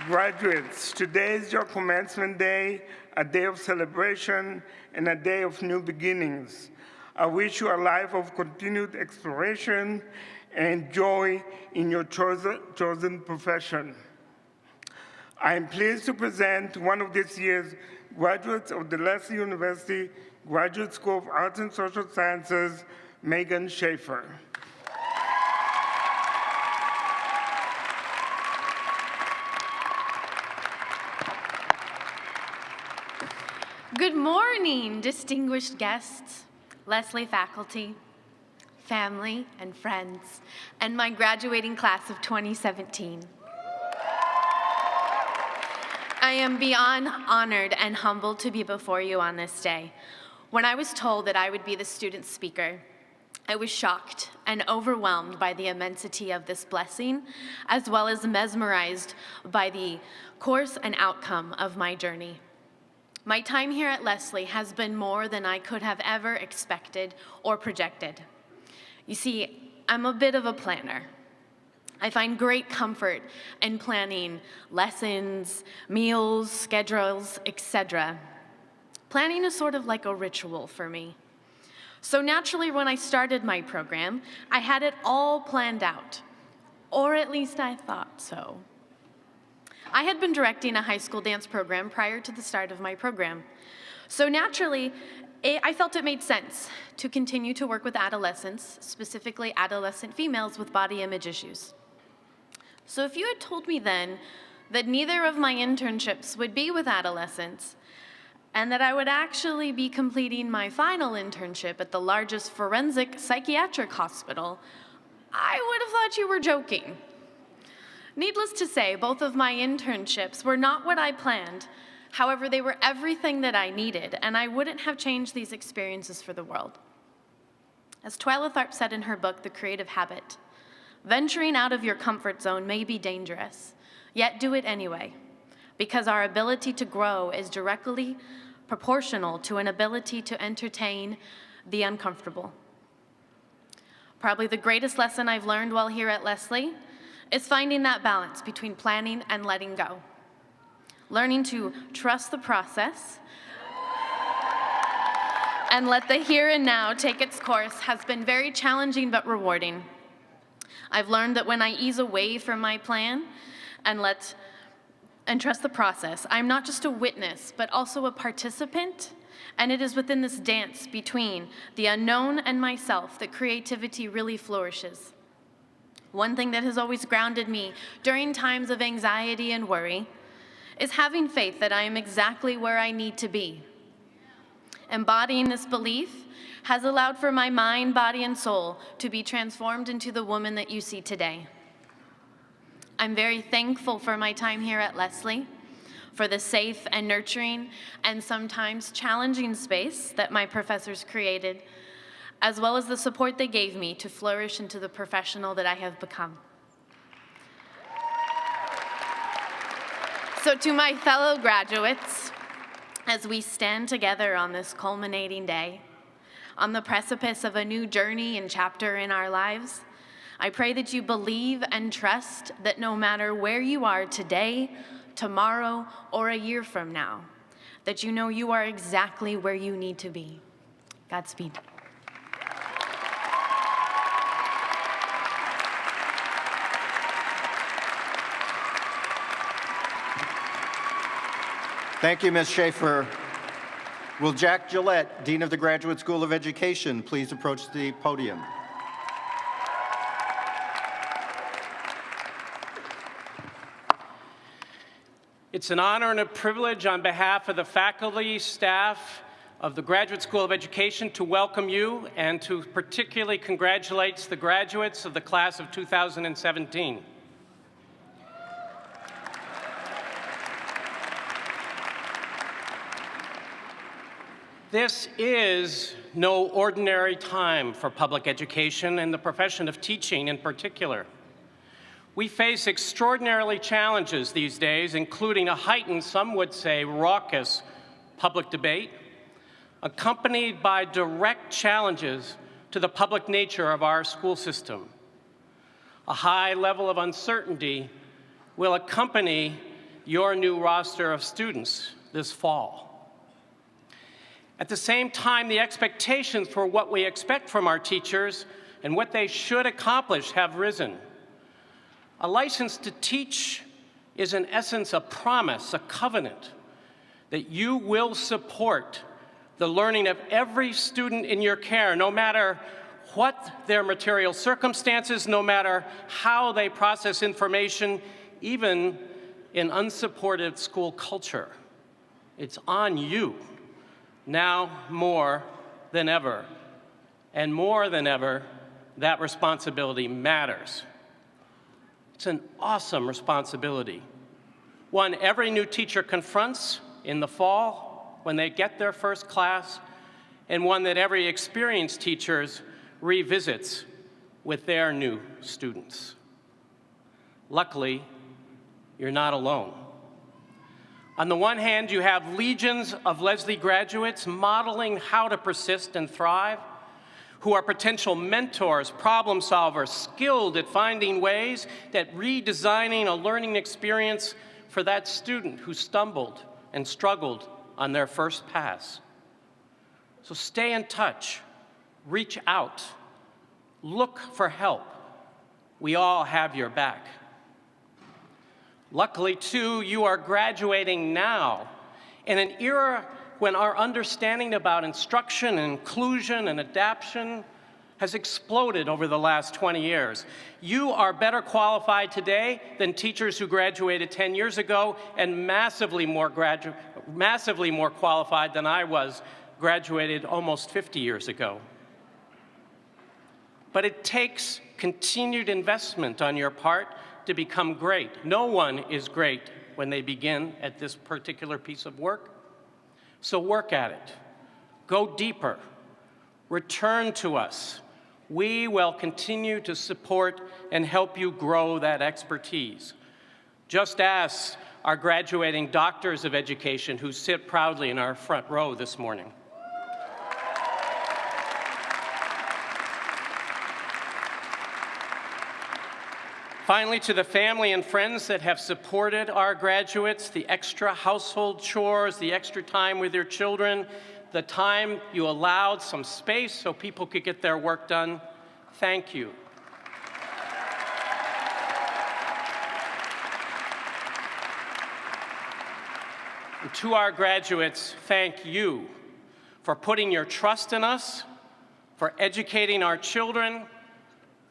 Graduates, today is your commencement day, a day of celebration and a day of new beginnings. I wish you a life of continued exploration and joy in your chosen profession. I am pleased to present one of this year's graduates of the Lesley University Graduate School of Arts and Social Sciences, Megan Schaefer. Good morning, distinguished guests, Lesley faculty, family, and friends, and my graduating class of 2017. I am beyond honored and humbled to be before you on this day. When I was told that I would be the student speaker, I was shocked and overwhelmed by the immensity of this blessing, as well as mesmerized by the course and outcome of my journey. My time here at Lesley has been more than I could have ever expected or projected. You see, I'm a bit of a planner. I find great comfort in planning lessons, meals, schedules, etc. Planning is sort of like a ritual for me. So naturally, when I started my program, I had it all planned out, or at least I thought so. I had been directing a high school dance program prior to the start of my program. So naturally, I felt it made sense to continue to work with adolescents, specifically adolescent females with body image issues. So if you had told me then that neither of my internships would be with adolescents, and that I would actually be completing my final internship at the largest forensic psychiatric hospital, I would have thought you were joking. Needless to say, both of my internships were not what I planned, However, they were everything that I needed, and I wouldn't have changed these experiences for the world. As Twyla Tharp said in her book, The Creative Habit, venturing out of your comfort zone may be dangerous, yet do it anyway, because our ability to grow is directly proportional to an ability to entertain the uncomfortable. Probably the greatest lesson I've learned while here at Lesley is finding that balance between planning and letting go. Learning to trust the process and let the here and now take its course has been very challenging but rewarding. I've learned that when I ease away from my plan and trust the process, I'm not just a witness, but also a participant, and it is within this dance between the unknown and myself that creativity really flourishes. One thing that has always grounded me during times of anxiety and worry is having faith that I am exactly where I need to be. Embodying this belief has allowed for my mind, body, and soul to be transformed into the woman that you see today. I'm very thankful for my time here at Lesley, for the safe and nurturing and sometimes challenging space that my professors created, as well as the support they gave me to flourish into the professional that I have become. So to my fellow graduates, as we stand together on this culminating day, on the precipice of a new journey and chapter in our lives, I pray that you believe and trust that no matter where you are today, tomorrow, or a year from now, that you know you are exactly where you need to be. Godspeed. Thank you, Ms. Schaefer. Will Jack Gillette, Dean of the Graduate School of Education, please approach the podium? It's an honor and a privilege on behalf of the faculty, staff of the Graduate School of Education to welcome you and to particularly congratulate the graduates of the class of 2017. This is no ordinary time for public education and the profession of teaching in particular. We face extraordinary challenges these days, including a heightened, some would say raucous, public debate, accompanied by direct challenges to the public nature of our school system. A high level of uncertainty will accompany your new roster of students this fall. At the same time, the expectations for what we expect from our teachers and what they should accomplish have risen. A license to teach is in essence a promise, a covenant, that you will support the learning of every student in your care, no matter what their material circumstances, no matter how they process information, even in unsupported school culture. It's on you. Now more than ever, and more than ever, that responsibility matters. It's an awesome responsibility, one every new teacher confronts in the fall when they get their first class, and one that every experienced teacher revisits with their new students. Luckily, you're not alone. On the one hand, you have legions of Lesley graduates modeling how to persist and thrive, who are potential mentors, problem solvers, skilled at finding ways that redesigning a learning experience for that student who stumbled and struggled on their first pass. So stay in touch, reach out, look for help. We all have your back. Luckily, too, you are graduating now in an era when our understanding about instruction, and inclusion, and adaptation has exploded over the last 20 years. You are better qualified today than teachers who graduated 10 years ago, and massively more qualified than I was, graduated almost 50 years ago. But it takes continued investment on your part to become great. No one is great when they begin at this particular piece of work. So work at it. Go deeper. Return to us. We will continue to support and help you grow that expertise. Just ask our graduating doctors of education who sit proudly in our front row this morning. Finally, to the family and friends that have supported our graduates, the extra household chores, the extra time with your children, the time you allowed some space so people could get their work done, thank you. And to our graduates, thank you for putting your trust in us, for educating our children,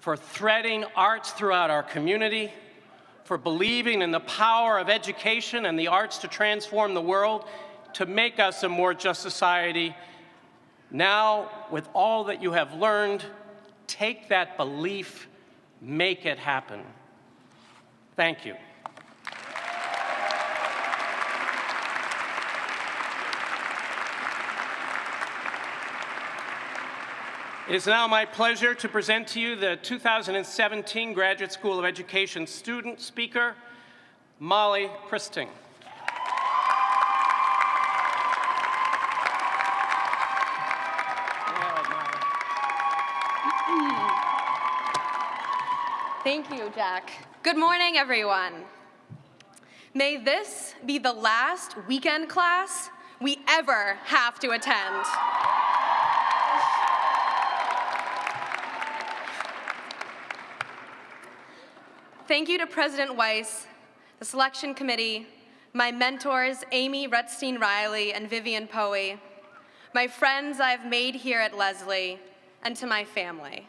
for threading arts throughout our community, for believing in the power of education and the arts to transform the world, to make us a more just society. Now, with all that you have learned, take that belief, make it happen. Thank you. It is now my pleasure to present to you the 2017 Graduate School of Education student speaker, Molly Pristing. Thank you, Jack. Good morning, everyone. May this be the last weekend class we ever have to attend. Thank you to President Weiss, the selection committee, my mentors, Amy Rutstein-Riley and Vivian Poe, my friends I've made here at Lesley, and to my family.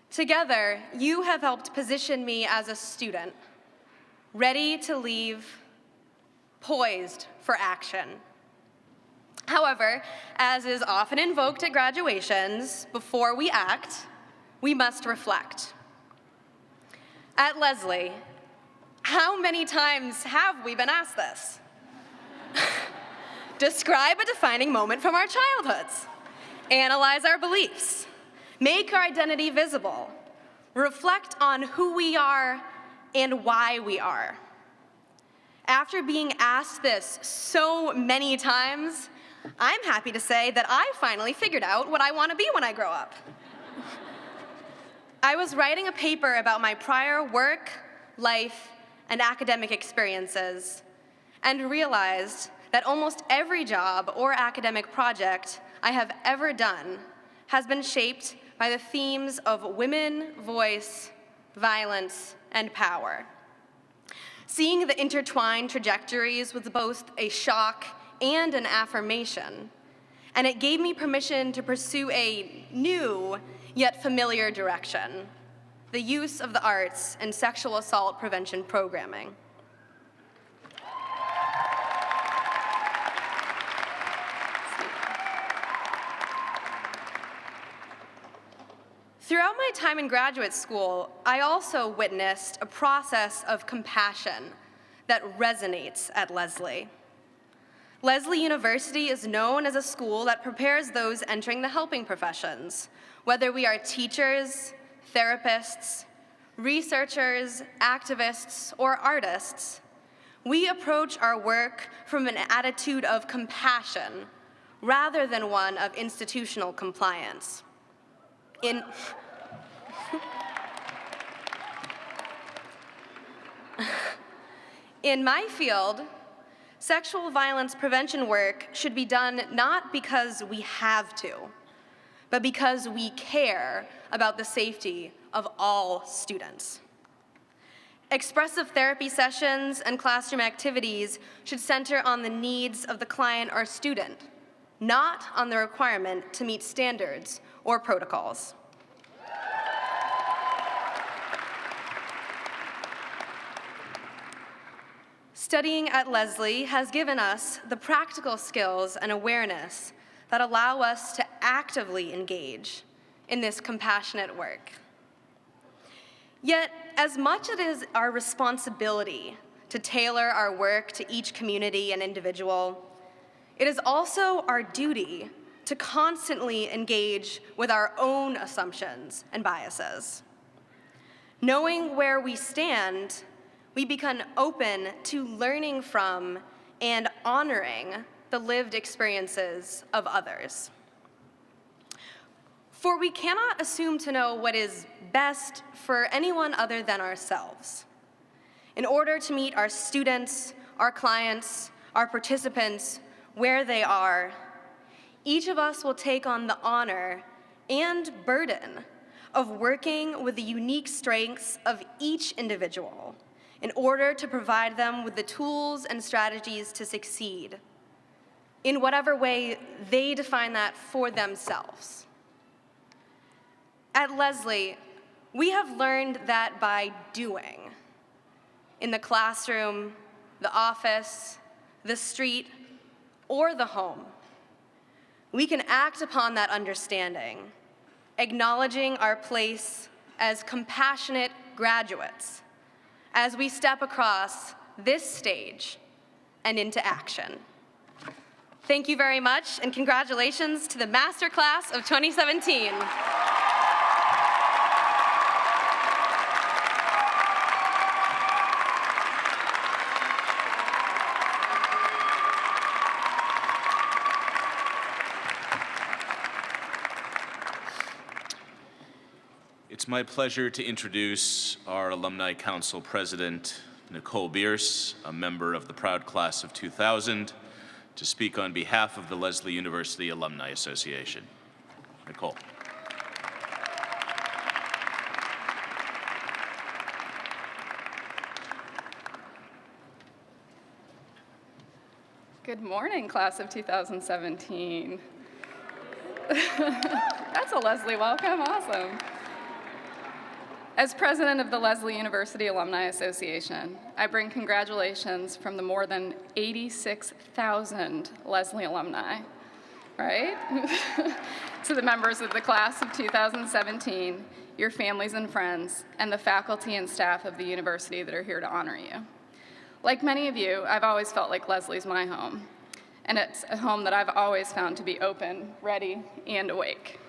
Together, you have helped position me as a student, ready to leave, poised for action. However, as is often invoked at graduations, before we act, we must reflect. At Lesley, how many times have we been asked this? Describe a defining moment from our childhoods. Analyze our beliefs. Make our identity visible. Reflect on who we are and why we are. After being asked this so many times, I'm happy to say that I finally figured out what I want to be when I grow up. I was writing a paper about my prior work, life, and academic experiences, and realized that almost every job or academic project I have ever done has been shaped by the themes of women, voice, violence, and power. Seeing the intertwined trajectories was both a shock and an affirmation, and it gave me permission to pursue a new yet familiar direction: the use of the arts in sexual assault prevention programming. Throughout my time in graduate school, I also witnessed a process of compassion that resonates at Lesley. Lesley University is known as a school that prepares those entering the helping professions, whether we are teachers, therapists, researchers, activists, or artists. We approach our work from an attitude of compassion rather than one of institutional compliance. In my field, sexual violence prevention work should be done not because we have to, but because we care about the safety of all students. Expressive therapy sessions and classroom activities should center on the needs of the client or student, not on the requirement to meet standards or protocols. Studying at Lesley has given us the practical skills and awareness that allow us to actively engage in this compassionate work. Yet, as much as it is our responsibility to to tailor our work to each community and individual, it is also our duty to constantly engage with our own assumptions and biases. Knowing where we stand, we become open to learning from and honoring the lived experiences of others. For we cannot assume to know what is best for anyone other than ourselves. In order to meet our students, our clients, our participants where they are, each of us will take on the honor and burden of working with the unique strengths of each individual in order to provide them with the tools and strategies to succeed in whatever way they define that for themselves. At Leslie, we have learned that by doing, in the classroom, the office, the street, or the home, we can act upon that understanding, acknowledging our place as compassionate graduates as we step across this stage and into action. Thank you very much, and congratulations to the Master Class of 2017. It's my pleasure to introduce our Alumni Council President, Nicole Bierce, a member of the proud class of 2000, to speak on behalf of the Leslie University Alumni Association. Nicole. Good morning, class of 2017. That's a Leslie welcome, awesome. As president of the Leslie University Alumni Association, I bring congratulations from the more than 86,000 Leslie alumni, right? To the members of the class of 2017, your families and friends, and the faculty and staff of the university that are here to honor you. Like many of you, I've always felt like Leslie's my home, and it's a home that I've always found to be open, ready, and awake.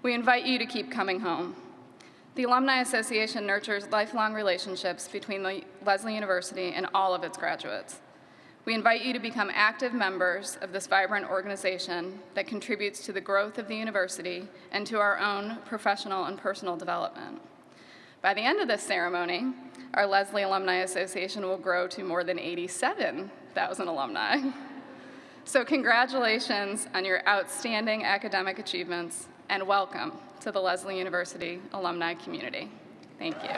We invite you to keep coming home. The Alumni Association nurtures lifelong relationships between the Leslie University and all of its graduates. We invite you to become active members of this vibrant organization that contributes to the growth of the university and to our own professional and personal development. By the end of this ceremony, our Leslie Alumni Association will grow to more than 87,000 alumni. So congratulations on your outstanding academic achievements, and welcome to the Leslie University alumni community. Thank you.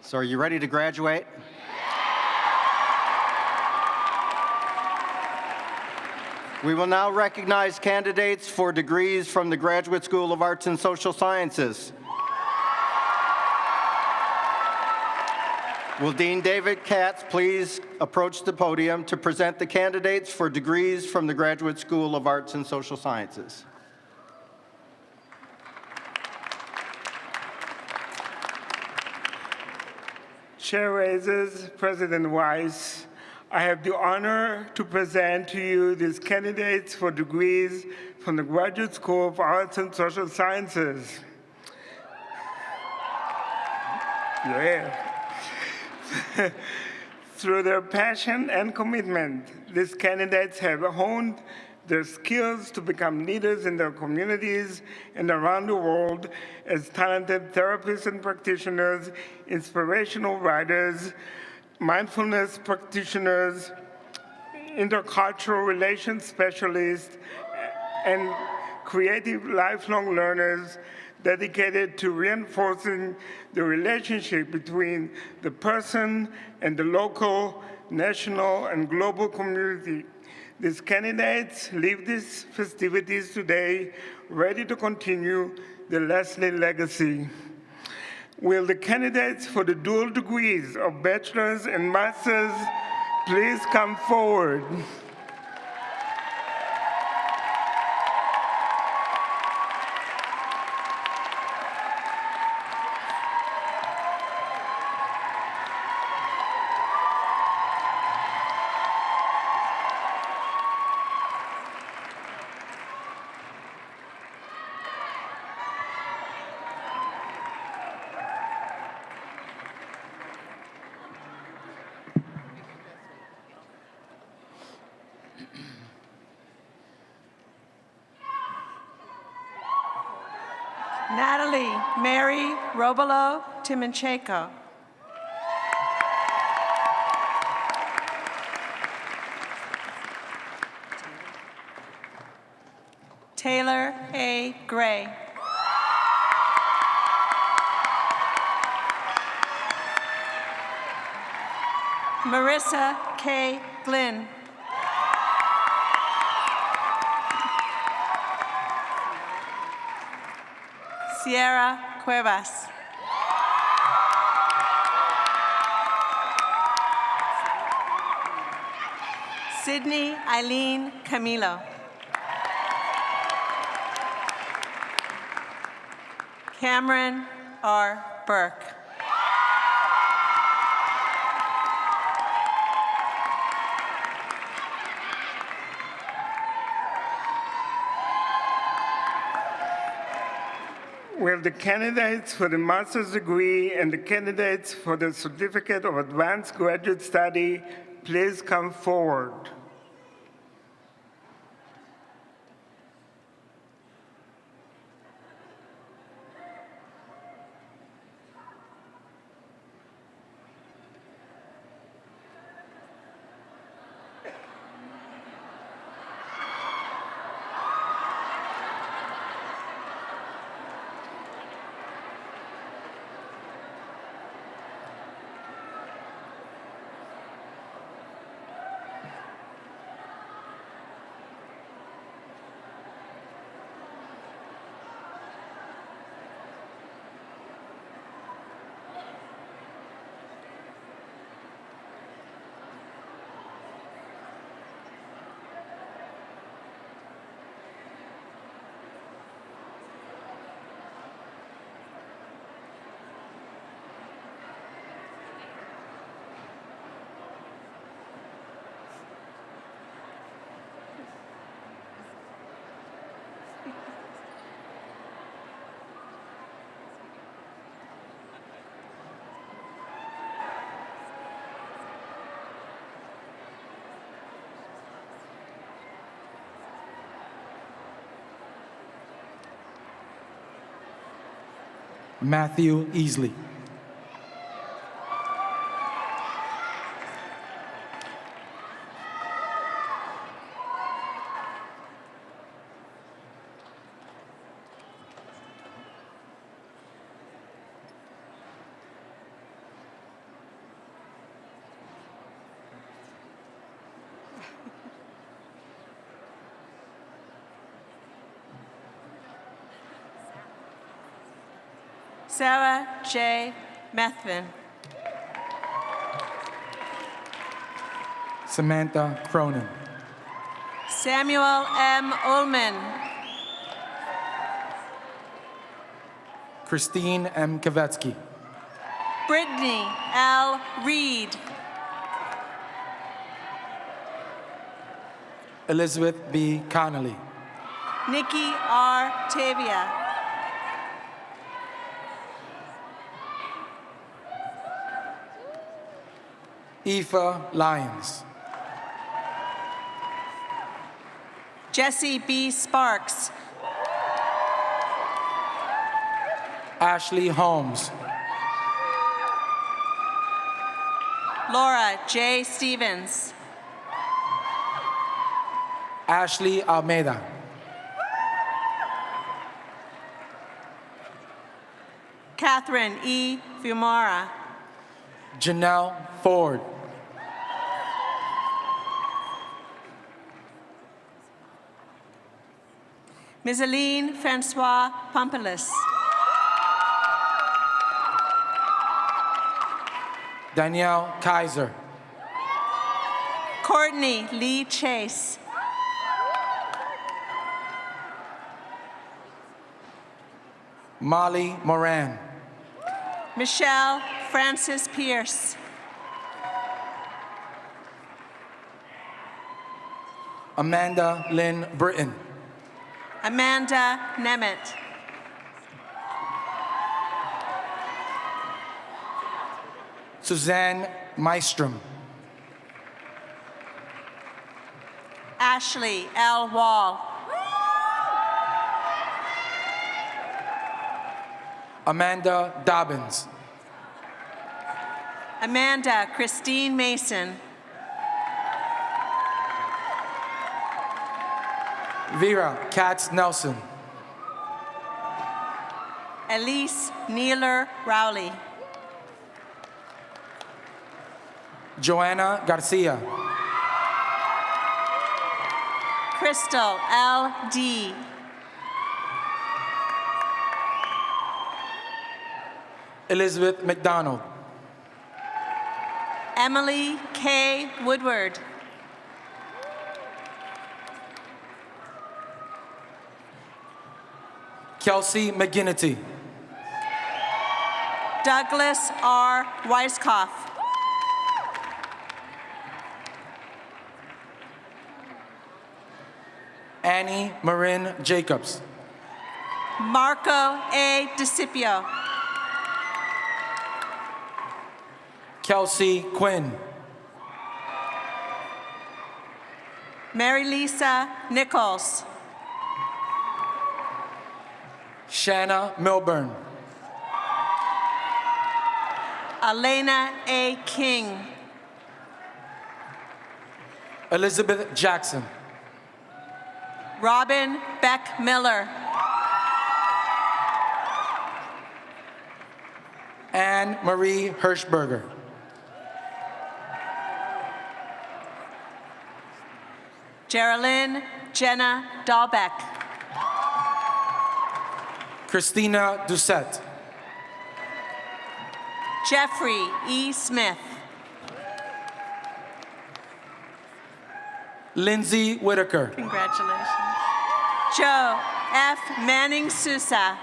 So are you ready to graduate? We will now recognize candidates for degrees from the Graduate School of Arts and Social Sciences. Will Dean David Katz please approach the podium to present the candidates for degrees from the Graduate School of Arts and Social Sciences? Chair raises, President Weiss, I have the honor to present to you these candidates for degrees from the Graduate School of Arts and Social Sciences. Yeah. Through their passion and commitment, these candidates have honed their skills to become leaders in their communities and around the world as talented therapists and practitioners, inspirational writers, mindfulness practitioners, intercultural relations specialists, and creative lifelong learners dedicated to reinforcing the relationship between the person and the local, national, and global community. These candidates leave these festivities today ready to continue the Leslie legacy. Will the candidates for the dual degrees of bachelor's and master's please come forward? Natalie Mary Robolo Timoncheko. Taylor A. Gray. Marissa K. Glynn. Sierra Cuevas. Sydney Eileen Camilo. Cameron R. Burke. Will the candidates for the master's degree and the candidates for the certificate of advanced graduate study please come forward? Matthew Easley. Sarah J. Methvin. Samantha Cronin. Samuel M. Ullman. Christine M. Kavetsky. Brittany L. Reed. Elizabeth B. Connolly. Nikki R. Tavia. Aoife Lyons. Jesse B. Sparks. Ashley Holmes. Laura J. Stevens. Ashley Almeida. Catherine E. Fiumara. Janelle Ford. Ms. Aline Francois Pompolis. Danielle Kaiser. Courtney Lee Chase. Molly Moran. Michelle Francis Pierce. Amanda Lynn Britton. Amanda Nemeth. Suzanne Maestrom. Ashley L. Wall. Amanda Dobbins. Amanda Christine Mason. Vera Katz Nelson. Elise Neeler Rowley. Joanna Garcia. Crystal L. D. Elizabeth McDonald. Emily K. Woodward. Kelsey McGinnity. Douglas R. Weiskopf. Annie Marin Jacobs. Marco A. DeCipio. Kelsey Quinn. Mary Lisa Nichols. Shanna Milburn. Elena A. King. Elizabeth Jackson. Robin Beck Miller. Anne Marie Hirschberger. Geraldine Jenna Dahlbeck. Christina Doucette. Jeffrey E. Smith. Lindsay Whitaker. Congratulations. Joe F. Manning Sousa.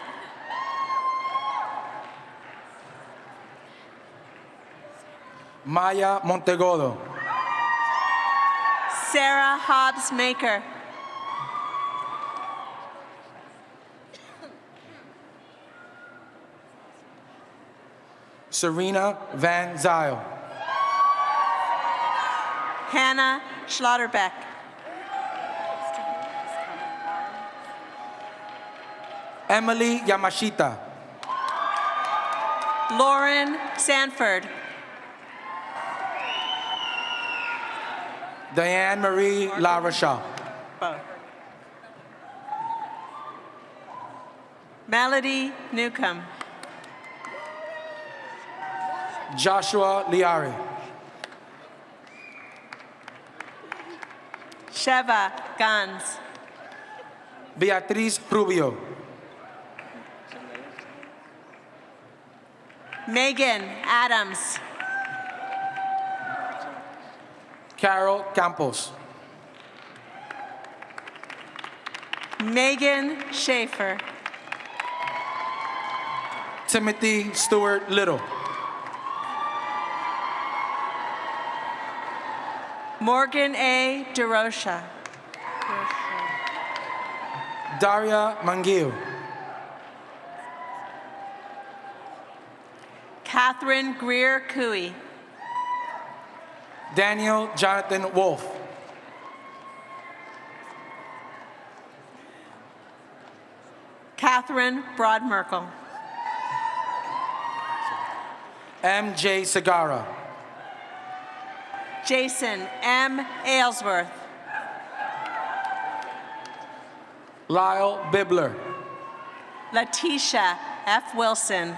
Maya Montegodo. Sarah Hobbs Maker. Serena Van Zyl. Hannah Schlotterbeck. Emily Yamashita. Lauren Sanford. Diane Marie La Rochelle. Melody Newcomb. Joshua Liari. Sheva Gans. Beatriz Rubio. Megan Adams. Carol Campos. Megan Schaefer. Timothy Stewart Little. Morgan A. DeRocha. Daria Manguil. Catherine Greer Cooey. Daniel Jonathan Wolf. Catherine Broadmerkel. MJ Segara. Jason M. Aylesworth. Lyle Bibler. Letitia F. Wilson.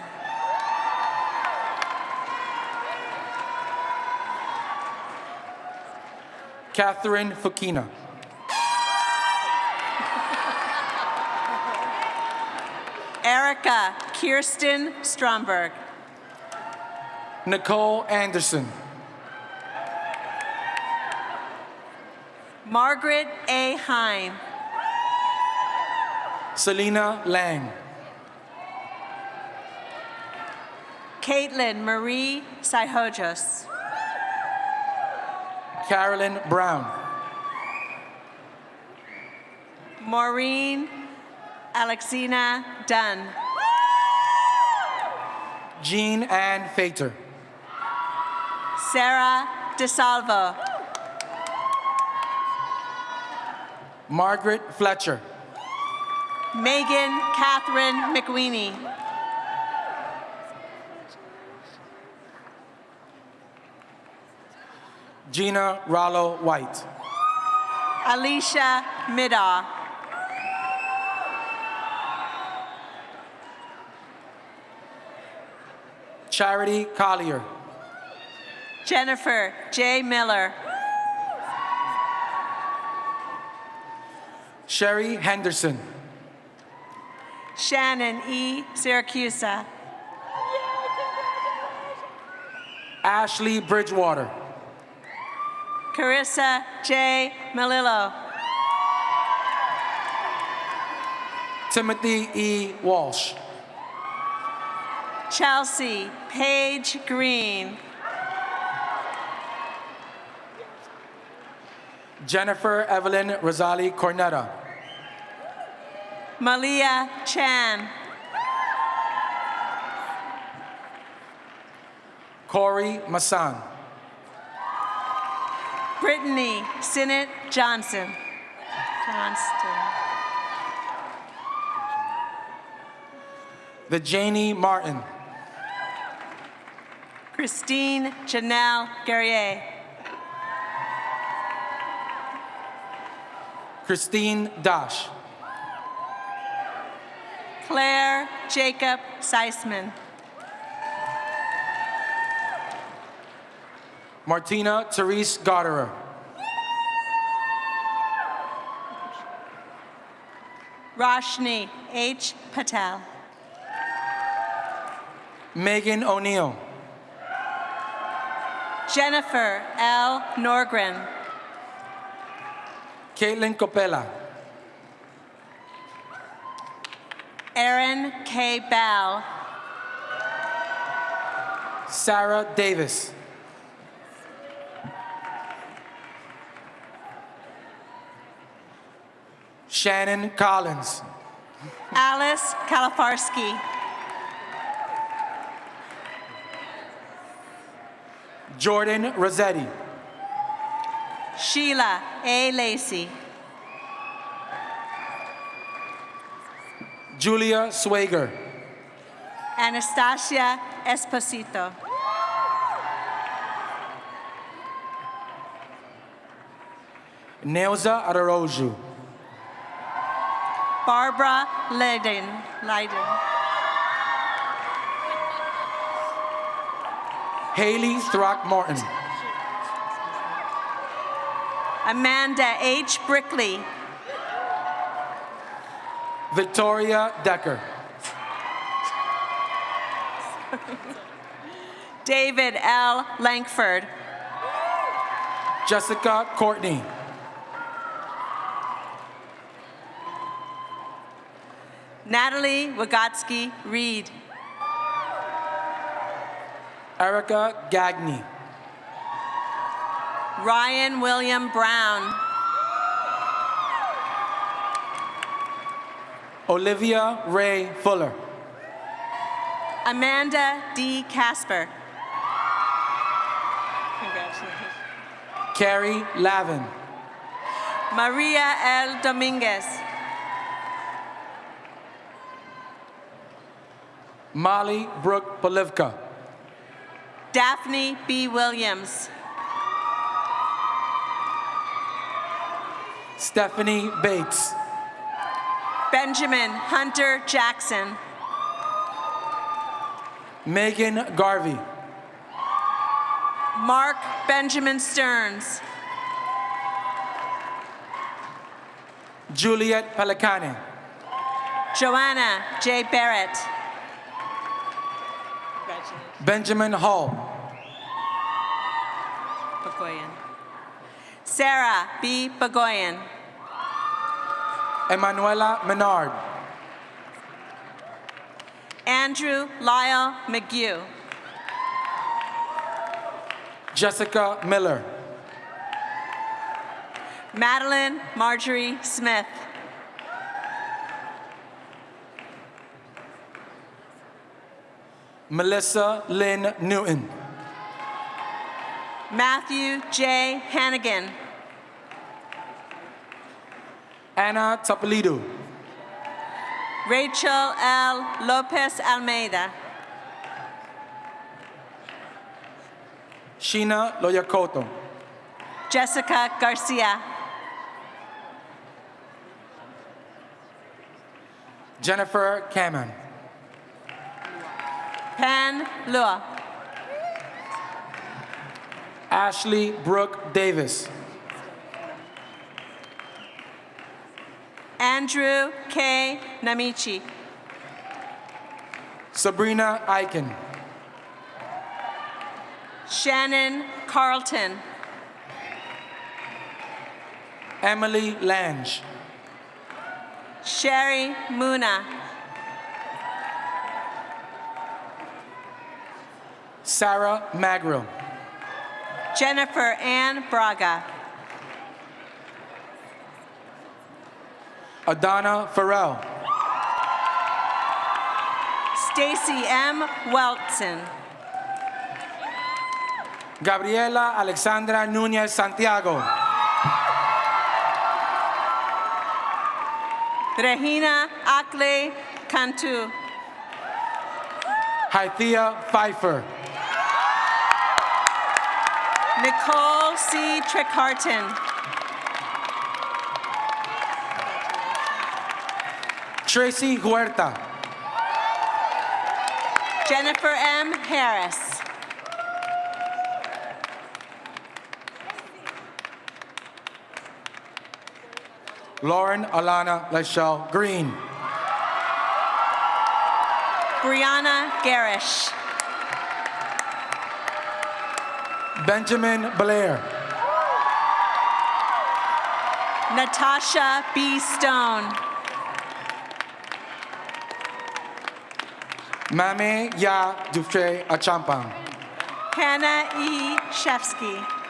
Catherine Fukina. Erica Kirsten Stromberg. Nicole Anderson. Margaret A. Hine. Selena Lang. Caitlin Marie Saihojos. Carolyn Brown. Maureen Alexina Dunn. Jean Ann Fater. Sarah DeSalvo. Margaret Fletcher. Megan Catherine McWeeny. Gina Rollo White. Alicia Middaugh. Charity Collier. Jennifer J. Miller. Sherry Henderson. Shannon E. Syracusa. Ashley Bridgewater. Carissa J. Melillo. Timothy E. Walsh. Chelsea Paige Green. Jennifer Evelyn Rosali Cornetta. Malia Chan. Corey Massan. Brittany Sinnott Johnston. The Janie Martin. Christine Janelle Guerrier. Christine Dash. Claire Jacob Seisman. Martina Therese Gotterer. Roshni H. Patel. Megan O'Neill. Jennifer L. Norgren. Caitlin Copella. Erin K. Bell. Sarah Davis. Shannon Collins. Alice Kalafarsky. Jordan Rossetti. Sheila A. Lacey. Julia Swager. Anastasia Esposito. Neilza Araroju. Barbara Leiden. Haley Throckmorton. Amanda H. Brickley. Victoria Decker. David L. Lankford. Jessica Courtney. Natalie Wygotsky Reed. Erica Gagney. Ryan William Brown. Olivia Ray Fuller. Amanda D. Casper. Congratulations. Carrie Lavin. Maria L. Dominguez. Molly Brooke Polivka. Daphne B. Williams. Stephanie Bates. Benjamin Hunter Jackson. Megan Garvey. Mark Benjamin Stearns. Juliet Pelicane. Joanna J. Barrett. Benjamin Hall. Bagoyan. Sarah B. Bagoyan. Emanuela Menard. Andrew Lyle McGew. Jessica Miller. Madeline Marjorie Smith. Melissa Lynn Newton. Matthew J. Hannigan. Anna Topolido. Rachel L. Lopez Almeida. Sheena Loyakoto. Jessica Garcia. Jennifer Kamen. Pan Lua. Ashley Brooke Davis. Andrew K. Namichi. Sabrina Eichen. Shannon Carlton. Emily Lange. Sherry Muna. Sarah Magrill. Jennifer Ann Braga. Adana Farrell. Stacy M. Welton. Gabriela Alexandra Núñez Santiago. Regina Akle Cantu. Haithia Pfeiffer. Nicole C. Trickharton. Tracy Huerta. Jennifer M. Harris. Lauren Alana Lachelle Green. Brianna Garish. Benjamin Blair. Natasha B. Stone. Mame Ya Dufre Achampang. Hannah E. Shefsky.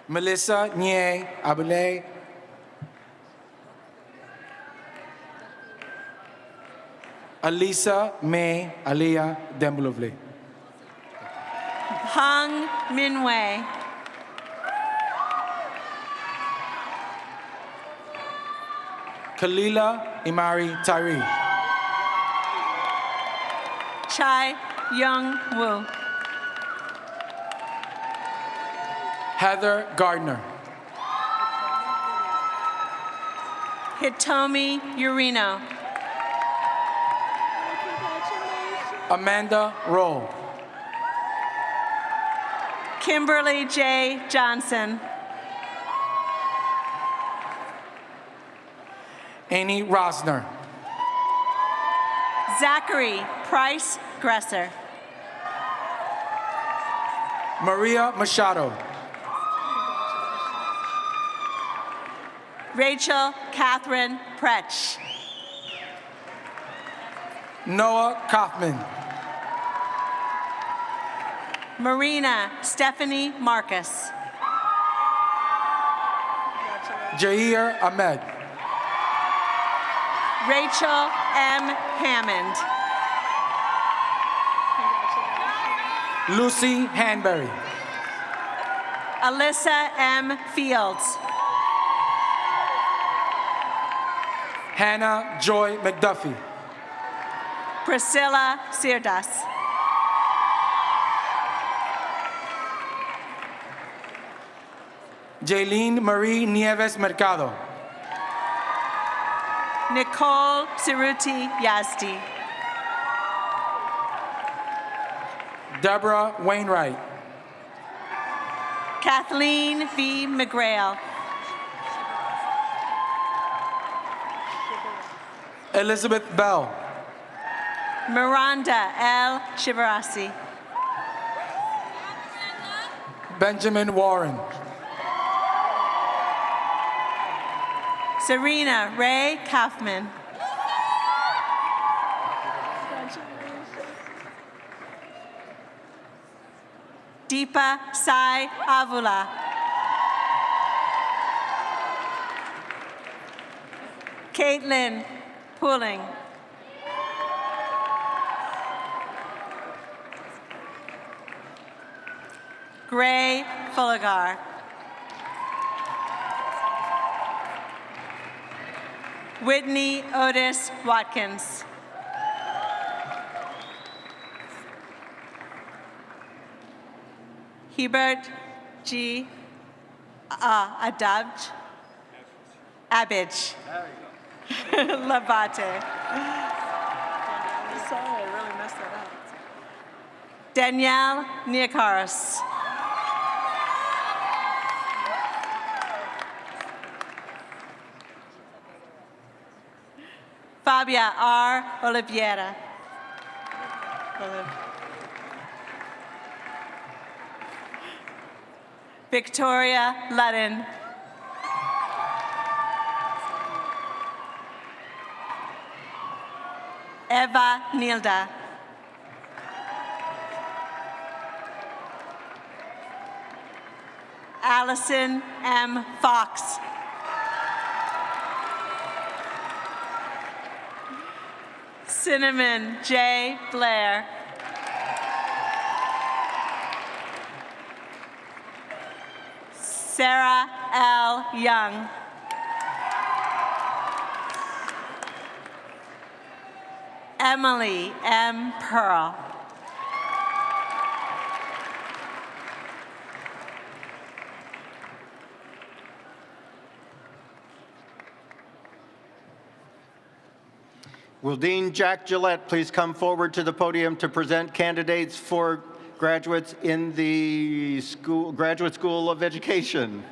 Melissa Nye Abule. Alisa May Aliyah Dembulovle. Hung Minwei. Kalila Imari Tyree. Chai Young Woo. Heather Gardner. Hitomi Urino. Amanda Roll. Kimberly J. Johnson. Annie Rosner. Zachary Price Gresser. Maria Machado. Rachel Catherine Pretsch. Noah Kaufman. Marina Stephanie Marcus. Jair Ahmed. Rachel M. Hammond. Lucy Hanbury. Alyssa M. Fields. Hannah Joy McDuffie. Priscilla Sirdas. Jaylene Marie Nieves Mercado. Nicole Siruti Yazdi. Deborah Wainwright. Kathleen V. McGrail. Elizabeth Bell. Miranda L. Shivarasi. Benjamin Warren. Serena Ray Kaufman. Deepa Sai Avula. Caitlin Pooling. Gray Fullagar. Whitney Otis Watkins. Hebert G. Adabj. Abich. Labate. Sorry, I really messed that up. Danielle Niakaris. Fabia R. Oliveira. Victoria Ludden. Eva Nilda. Allison M. Fox. Cinnamon J. Blair. Sarah L. Young. Emily M. Pearl. Will Dean Jack Gillette please come forward to the podium to present candidates for graduates in the Graduate School of Education?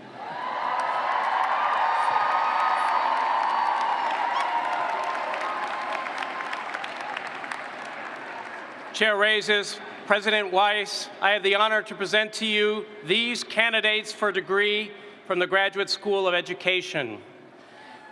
Chair raises, President Weiss, I have the honor to present to you these candidates for degree from the Graduate School of Education.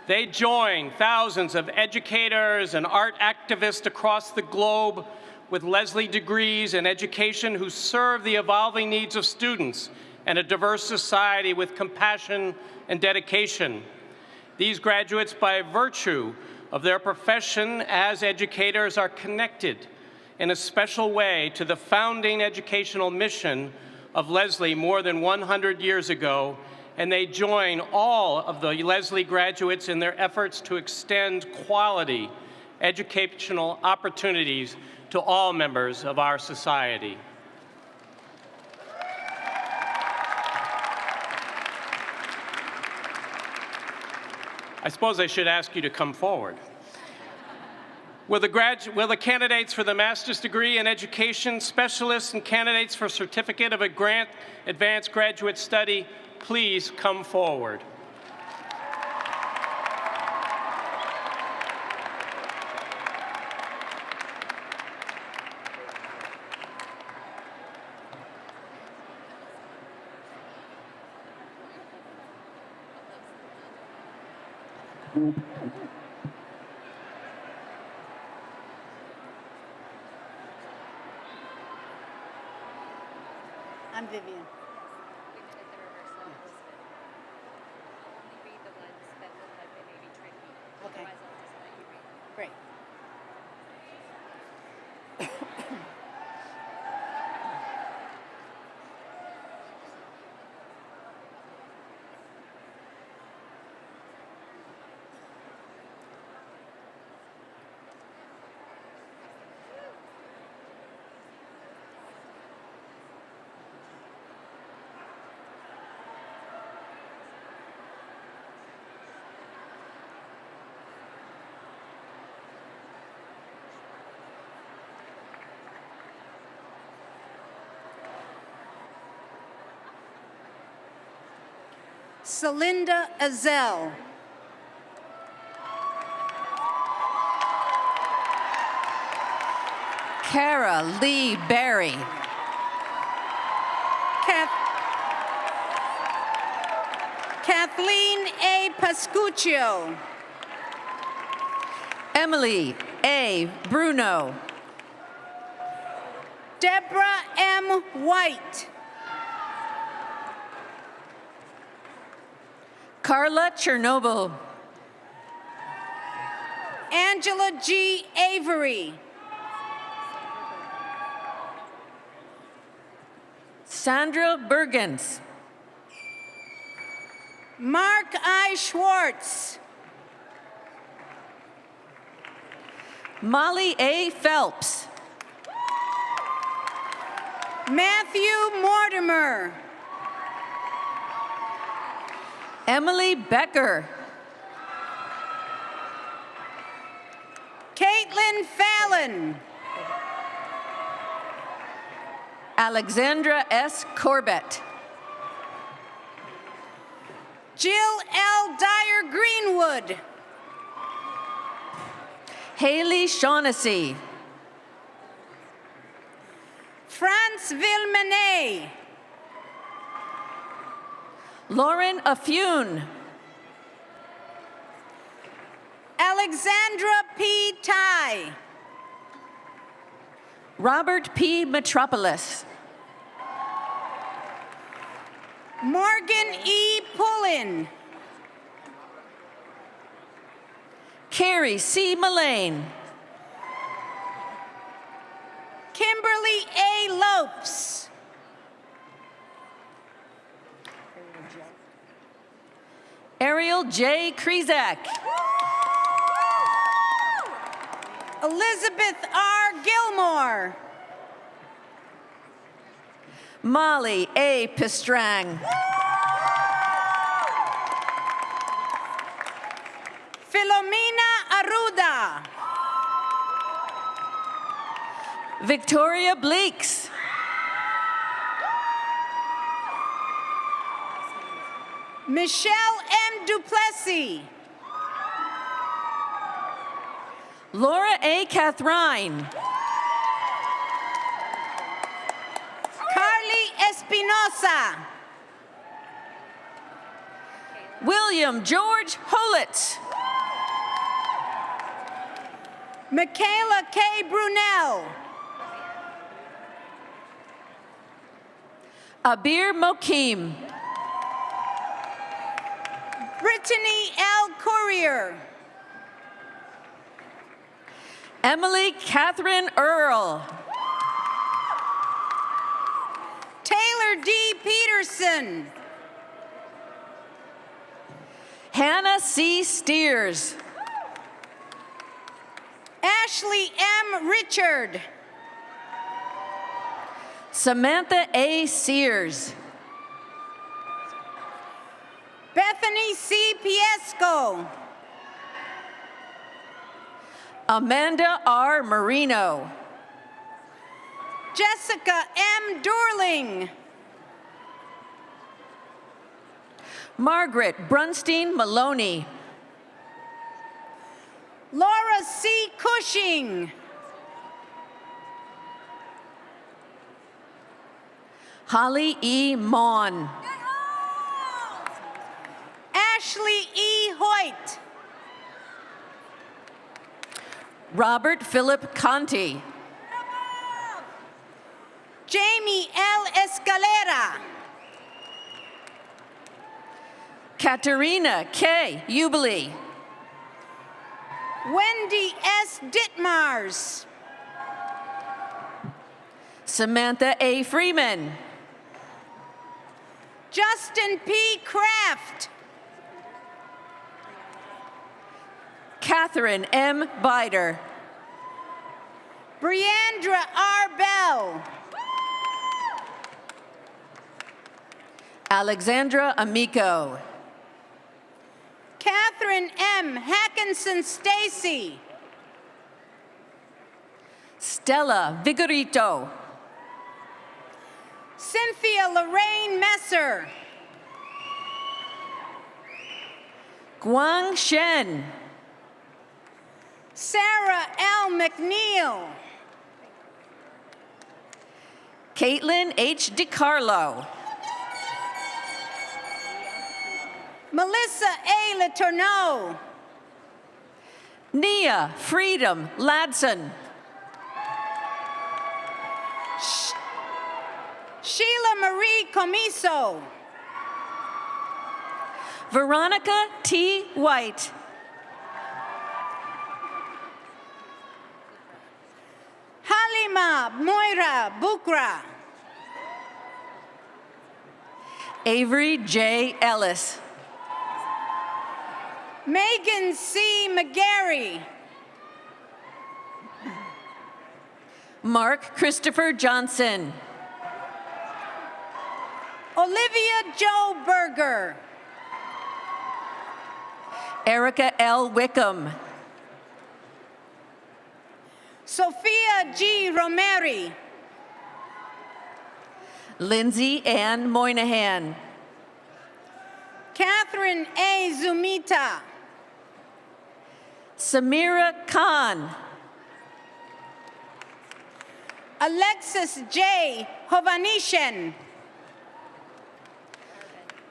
They join thousands of educators and art activists across the globe with Leslie degrees in education who serve the evolving needs of students and a diverse society with compassion and dedication. These graduates, by virtue of their profession as educators, are connected in a special way to the founding educational mission of Leslie more than 100 years ago, and they join all of the Leslie graduates in their efforts to extend quality educational opportunities to all members of our society. I suppose I should ask you to come forward. Will the candidates for the master's degree in education, specialists, and candidates for certificate of a grant advanced graduate study please come forward? I'm Vivian. Okay. Great. Celinda Azell. Kara Lee Berry. Kathleen A. Pascuccio. Emily A. Bruno. Deborah M. White. Carla Chernobyl. Angela G. Avery. Sandra Bergens. Mark I. Schwartz. Molly A. Phelps. Matthew Mortimer. Emily Becker. Caitlin Fallon. Alexandra S. Corbett. Jill L. Dyer Greenwood. Haley Shaughnessy. France Villemenet. Lauren Afune. Alexandra P. Ty. Robert P. Metropolis. Morgan E. Pullen. Carrie C. Mullane. Kimberly A. Lopes. Ariel J. Krizak. Elizabeth R. Gilmore. Molly A. Pistrang. Filomena Arruda. Victoria Bleeks. Michelle M. Duplessis. Laura A. Cathrine. Carly Espinosa. William George Holitz. Michaela K. Brunel. Abir Mokim. Brittany L. Courier. Emily Catherine Earl. Taylor D. Peterson. Hannah C. Steers. Ashley M. Richard. Samantha A. Sears. Bethany C. Piesco. Amanda R. Marino. Jessica M. Dorling. Margaret Brunstein Maloney. Laura C. Cushing. Holly E. Mon. Ashley E. Hoyt. Robert Philip Conti. Jamie L. Escalera. Katerina K. Ubeli. Wendy S. Ditmars. Samantha A. Freeman. Justin P. Kraft. Catherine M. Bider. Briandra R. Bell. Alexandra Amico. Catherine M. Hackinson Stacy. Stella Vigorito. Cynthia Lorraine Messer. Guang Shen. Sarah L. McNeil. Caitlin H. DiCarlo. Melissa A. Letourneau. Nia Freedom Ladson. Sheila Marie Comiso. Veronica T. White. Halima Moira Bukra. Avery J. Ellis. Megan C. McGarry. Mark Christopher Johnson. Olivia Jo Berger. Erica L. Wickham. Sophia G. Romeri. Lindsay Ann Moynihan. Catherine A. Zumita. Samira Khan. Alexis J. Hovanishin.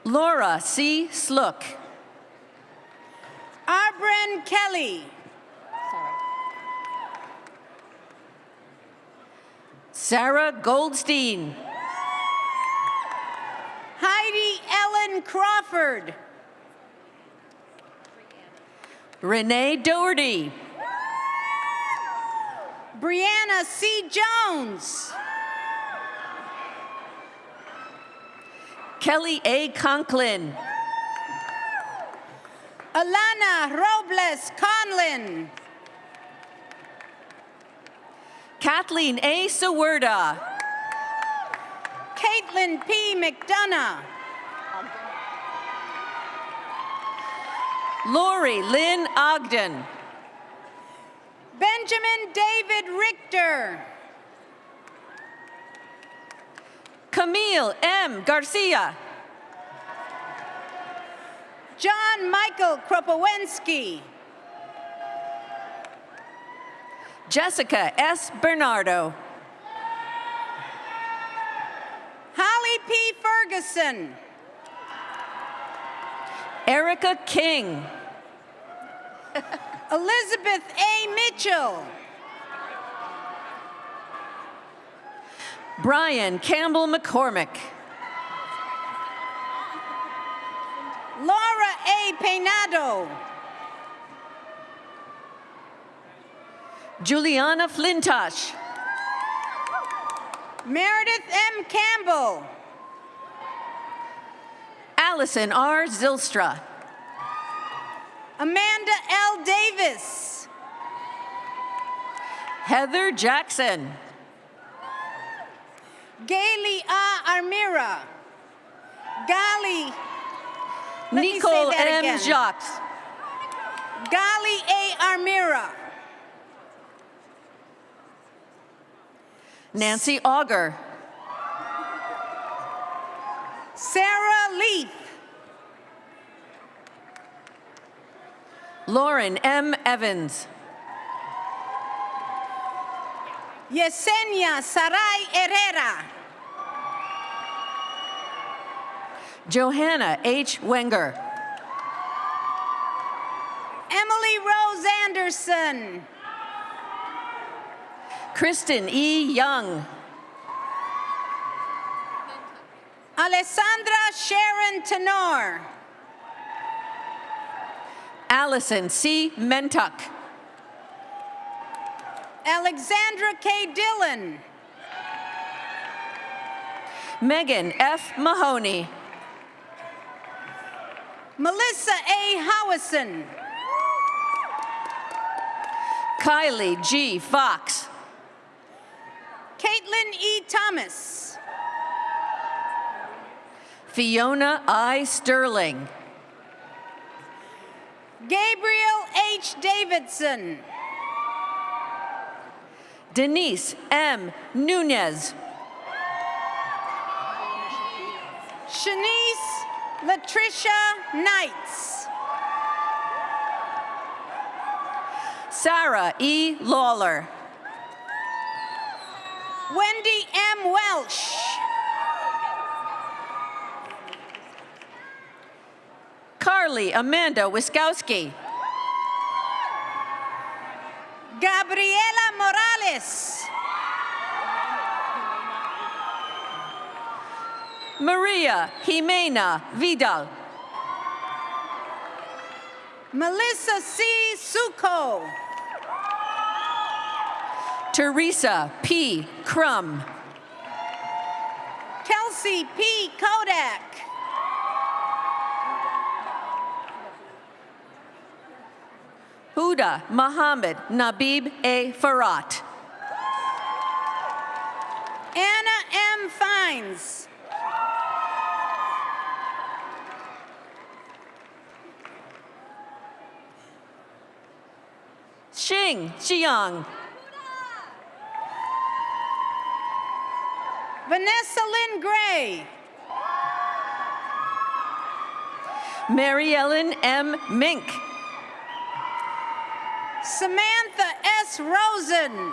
Laura C. Slook. Arbren Kelly. Sarah Goldstein. Heidi Ellen Crawford. Renee Doherty. Brianna C. Jones. Kelly A. Conklin. Alana Robles Conlin. Kathleen A. Sawerda. Caitlin P. McDonough. Lori Lynn Ogden. Benjamin David Richter. Camille M. Garcia. John Michael Kropowensky. Jessica S. Bernardo. Holly P. Ferguson. Erica King. Elizabeth A. Mitchell. Brian Campbell McCormick. Laura A. Peinado. Juliana Flintosh. Meredith M. Campbell. Allison R. Zilstra. Amanda L. Davis. Heather Jackson. Gailey A. Armira. Gali. Nicole M. Jacques. Gali A. Armira. Nancy Auger. Sarah Leaf. Lauren M. Evans. Yesenia Saray Herrera. Johanna H. Wenger. Emily Rose Anderson. Kristen E. Young. Alessandra Sharon Tenor. Allison C. Mentuck. Alexandra K. Dillon. Megan F. Mahoney. Melissa A. Howison. Kylie G. Fox. Caitlin E. Thomas. Fiona I. Sterling. Gabriel H. Davidson. Denise M. Nunez. Shanice Latricia Knights. Sarah E. Lawler. Wendy M. Welsh. Carly Amanda Wiskowski. Gabriela Morales. Maria Jimena Vidal. Melissa C. Suko. Teresa P. Crum. Kelsey P. Kodak. Huda Mohammed Nabib A. Farat. Anna M. Fines. Xing Jiang. Vanessa Lynn Gray. Mary Ellen M. Mink. Samantha S. Rosen.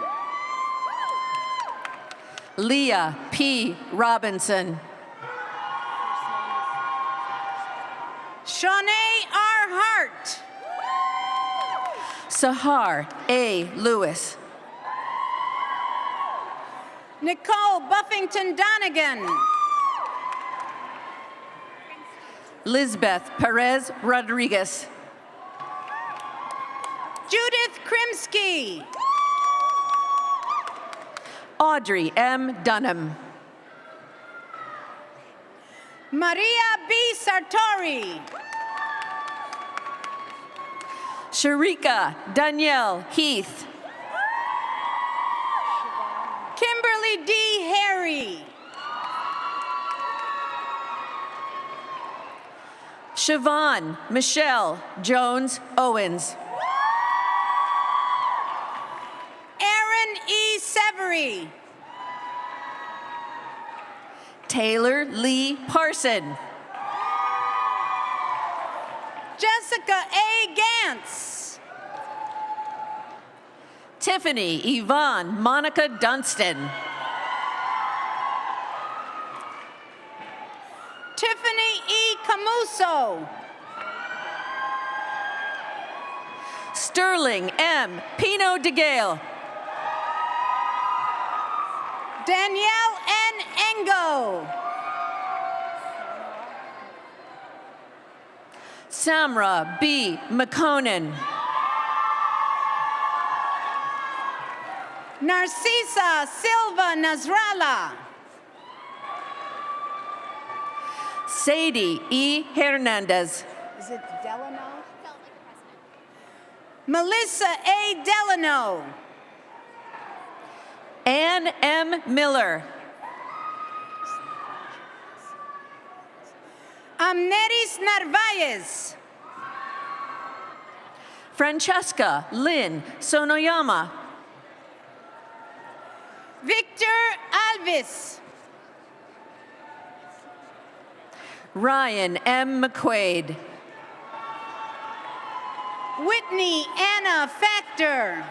Leah P. Robinson. Shanae R. Hart. Sahar A. Lewis. Nicole Buffington Donegan. Lisbeth Perez Rodriguez. Judith Krimsky. Audrey M. Dunham. Maria B. Sartori. Sharika Danielle Heath. Kimberly D. Harry. Siobhan Michelle Jones Owens. Aaron E. Severy. Taylor Lee Parson. Jessica A. Gantz. Tiffany Yvonne Monica Dunstan. Tiffany E. Camuso. Sterling M. Pino de Gale. Danielle N. Engo. Samra B. McConan. Narcisa Silva Nasrallah. Sadie E. Hernandez. Is it Delano? Melissa A. Delano. Ann M. Miller. Amneris Narvaez. Francesca Lynn Sonoyama. Victor Alves. Ryan M. McQuaid. Whitney Anna Factor.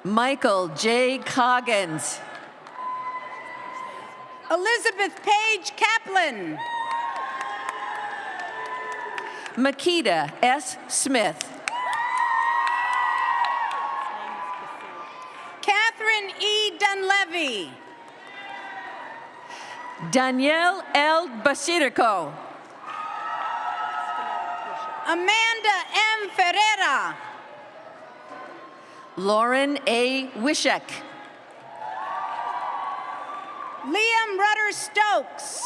Michael J. Coggins. Elizabeth Page Kaplan. Makita S. Smith. Catherine E. Dunlevy. Danielle L. Basirico. Amanda M. Ferreira. Lauren A. Wishek. Liam Rudder Stokes.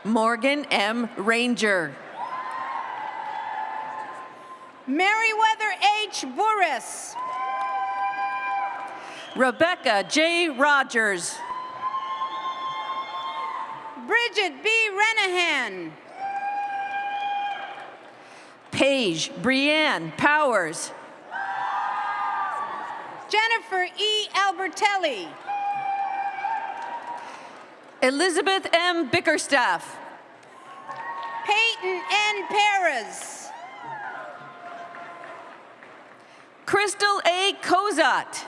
Morgan M. Ranger. Meriwether H. Burris. Rebecca J. Rogers. Bridget B. Renahan. Paige Brianne Powers. Jennifer E. Albertelli. Elizabeth M. Bickerstaff. Peyton N. Perez. Crystal A. Kozat.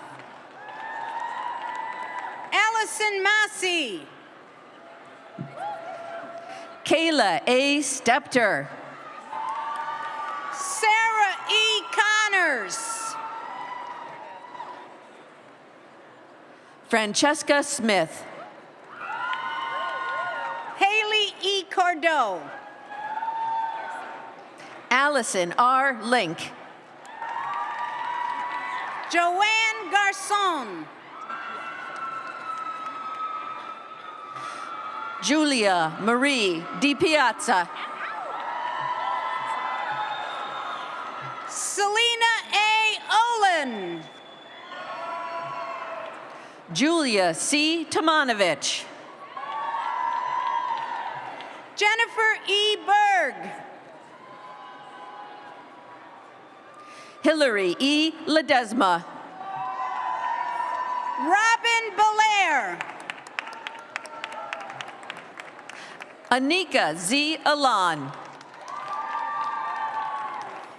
Allison Massey. Kayla A. Stepter. Sarah E. Connors. Francesca Smith. Haley E. Cordeau. Allison R. Link. Joanne Garcon. Julia Marie Di Piazza. Selena A. Olin. Julia C. Tomanovich. Jennifer E. Berg. Hillary E. Ledesma. Robin Belair. Anika Z. Alan.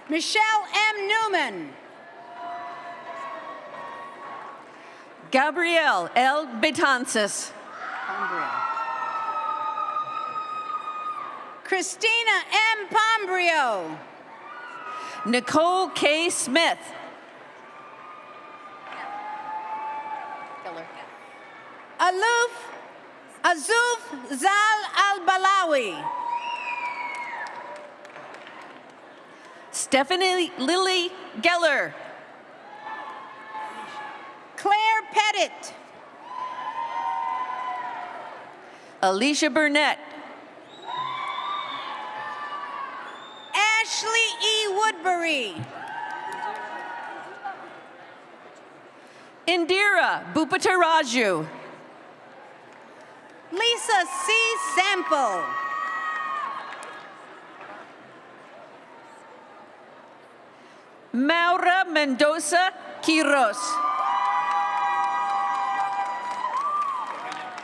Michelle M. Newman. Gabrielle L. Betances. Christina M. Pombrio. Nicole K. Smith. Azuf Zal Al-Balawi. Stephanie Lily Geller. Claire Pettit. Alicia Burnett. Ashley E. Woodbury. Indira Bhupataraju. Lisa C. Sample. Maura Mendoza Quiros.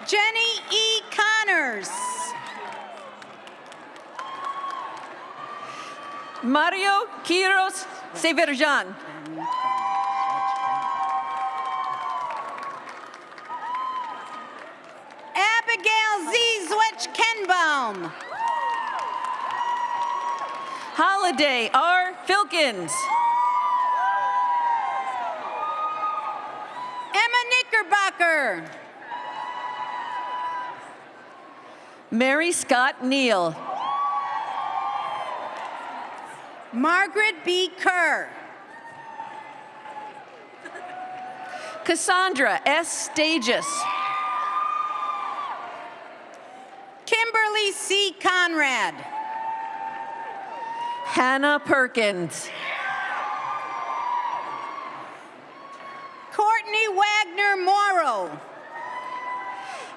Jenny E. Connors. Mario Quiros Severjan. Abigail Z. Zwetch Kenbaum. Holiday R. Filkins. Emma Knickerbocker. Mary Scott Neal. Margaret B. Kerr. Cassandra S. Stages. Kimberly C. Conrad. Hannah Perkins. Courtney Wagner Morrow.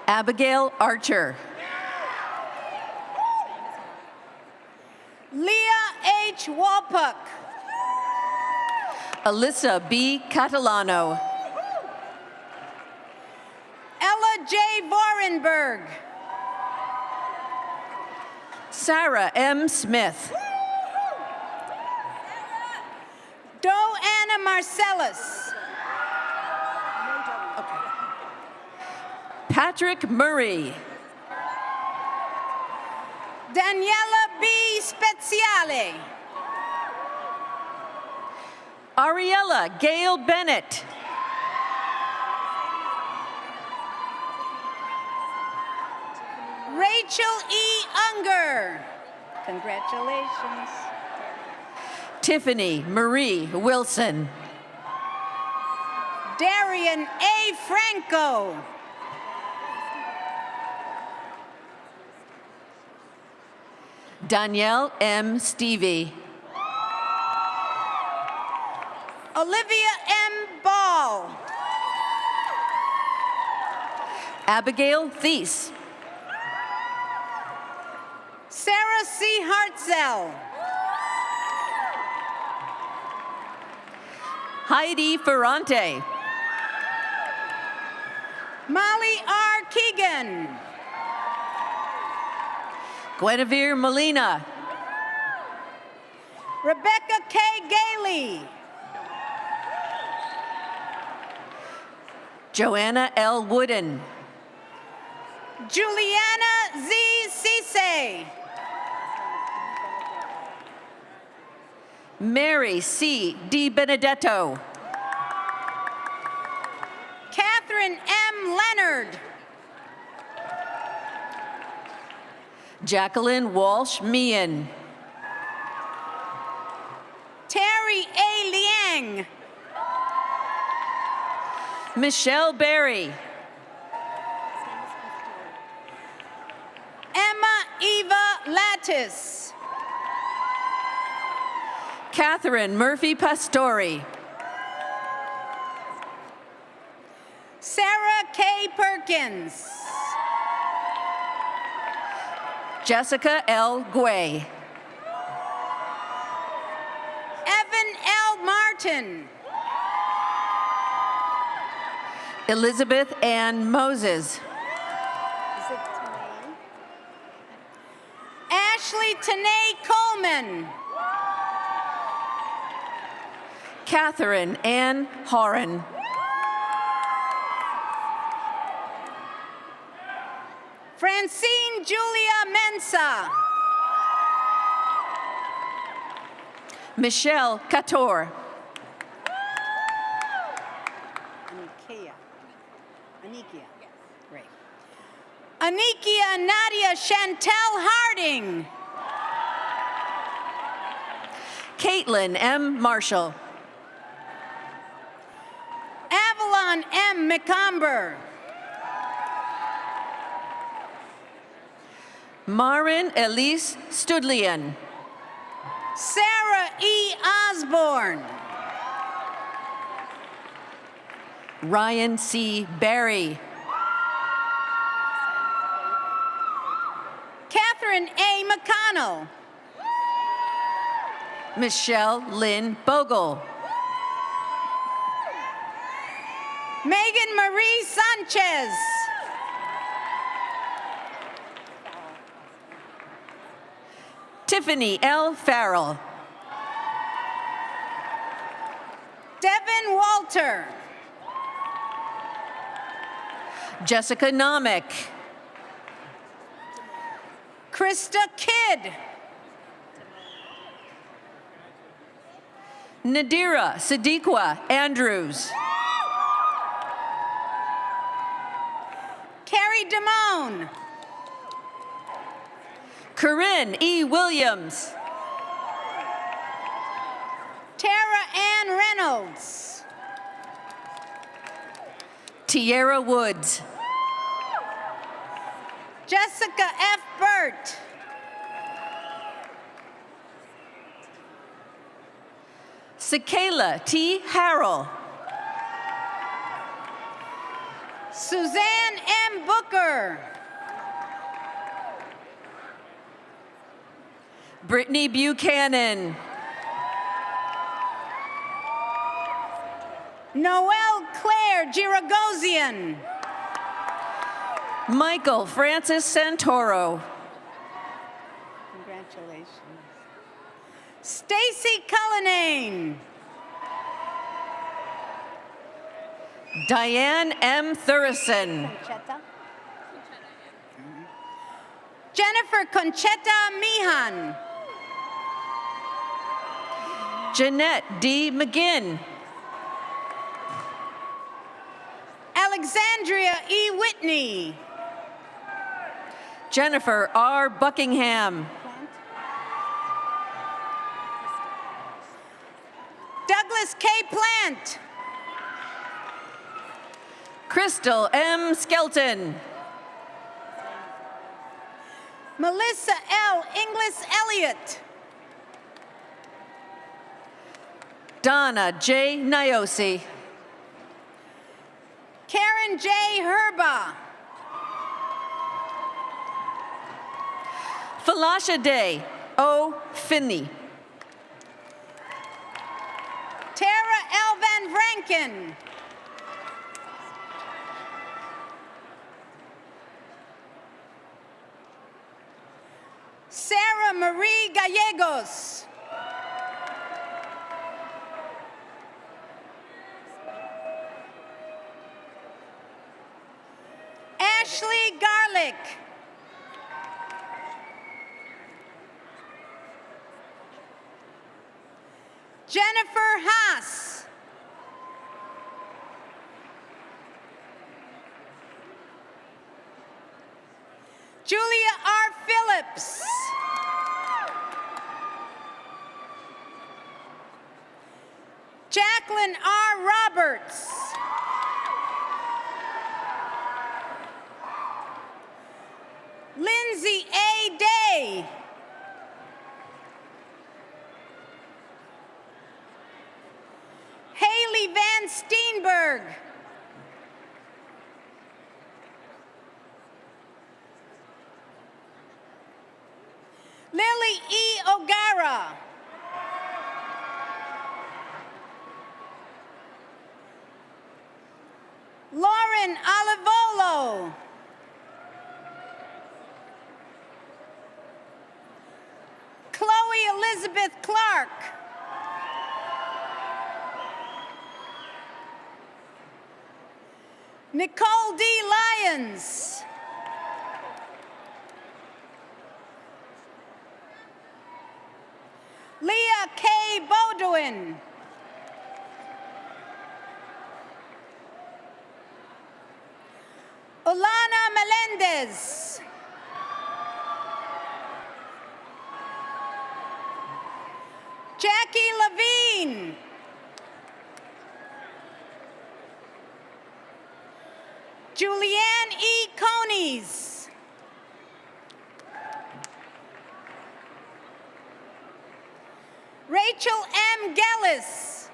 Abigail Archer. Leah H. Walpuck. Alyssa B. Catalano. Ella J. Vorenberg. Sarah M. Smith. Doanna Marcellus. Patrick Murray. Daniela B. Speziale. Ariella Gail Bennett. Rachel E. Unger. Congratulations. Tiffany Marie Wilson. Darian A. Franco. Danielle M. Stevie. Olivia M. Ball. Abigail Thies. Sarah C. Hartzell. Heidi Ferrante. Molly R. Keegan. Guinevere Molina. Rebecca K. Gailey. Joanna L. Wooden. Juliana Z. Cisse. Mary C. Di Benedetto. Catherine M. Leonard. Jacqueline Walsh Meehan. Terry A. Liang. Michelle Berry. Emma Eva Lattis. Catherine Murphy Pastori. Sarah K. Perkins. Jessica L. Guay. Evan L. Martin. Elizabeth Ann Moses. Ashley Tanae Coleman. Catherine Ann Horan. Francine Julia Mensa. Michelle Couture. Anikia. Great. Anikia Nadia Chantel Harding. Caitlin M. Marshall. Avalon M. McComber. Marin Elise Studlian. Sarah E. Osborne. Ryan C. Barry. Catherine A. McConnell. Michelle Lynn Bogle. Megan Marie Sanchez. Tiffany L. Farrell. Devin Walter. Jessica Nomick. Krista Kidd. Nadira Sadiqua Andrews. Carrie Damone. Corinne E. Williams. Tara Ann Reynolds. Tierra Woods. Jessica F. Burt. Sakayla T. Harrell. Suzanne M. Booker. Brittany Buchanan. Noelle Claire Giragosian. Michael Francis Santoro. Congratulations. Stacy Cullinane. Diane M. Thurison. Jennifer Conchetta Mihan. Jeanette D. McGinn. Alexandria E. Whitney. Jennifer R. Buckingham. Douglas K. Plant. Crystal M. Skelton. Melissa L. Inglis Elliott. Donna J. Niosi. Karen J. Herba. Falasha Day O. Finney. Tara L. Van Vranken. Sarah Marie Gallegos. Ashley Garlick. Jennifer Haas. Julia R. Phillips. Jacqueline R. Roberts. Lindsay A. Day. Haley Van Steenberg. Rivera. Lauren Olivolo. Chloe Elizabeth Clark. Nicole D. Lyons. Leah K. Baudouin. Olana Melendez. Jackie Levine. Julianne E. Conies. Rachel M. Gellis.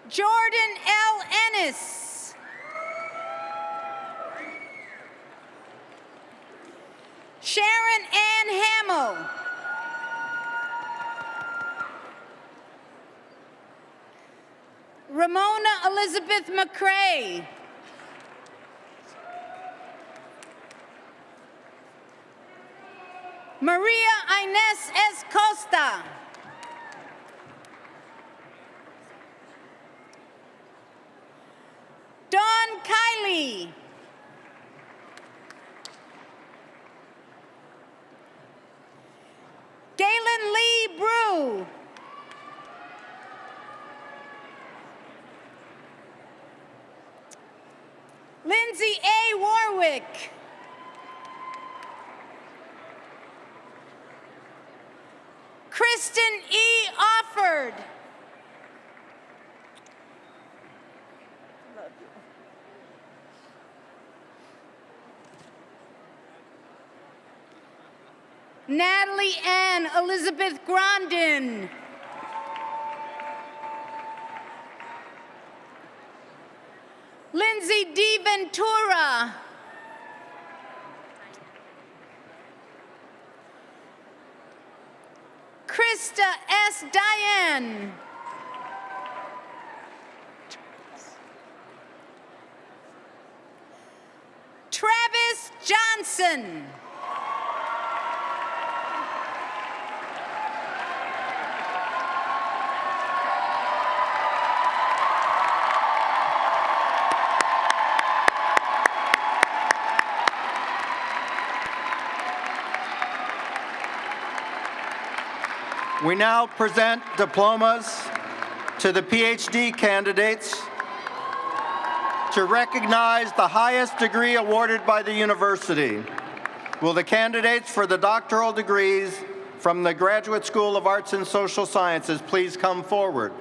Jordan L. Ennis. Sharon Ann Hamill. Ramona Elizabeth McCrae. Maria Inez S. Costa. Dawn Kiley. Galen Lee Brew. Lindsay A. Warwick. Kristen E. Offord. Natalie Ann Elizabeth Grandin. Lindsay D. Ventura. Krista S. Diane. Travis Johnson. We now present diplomas to the PhD candidates to recognize the highest degree awarded by the university. Will the candidates for the doctoral degrees from the Graduate School of Arts and Social Sciences please come forward?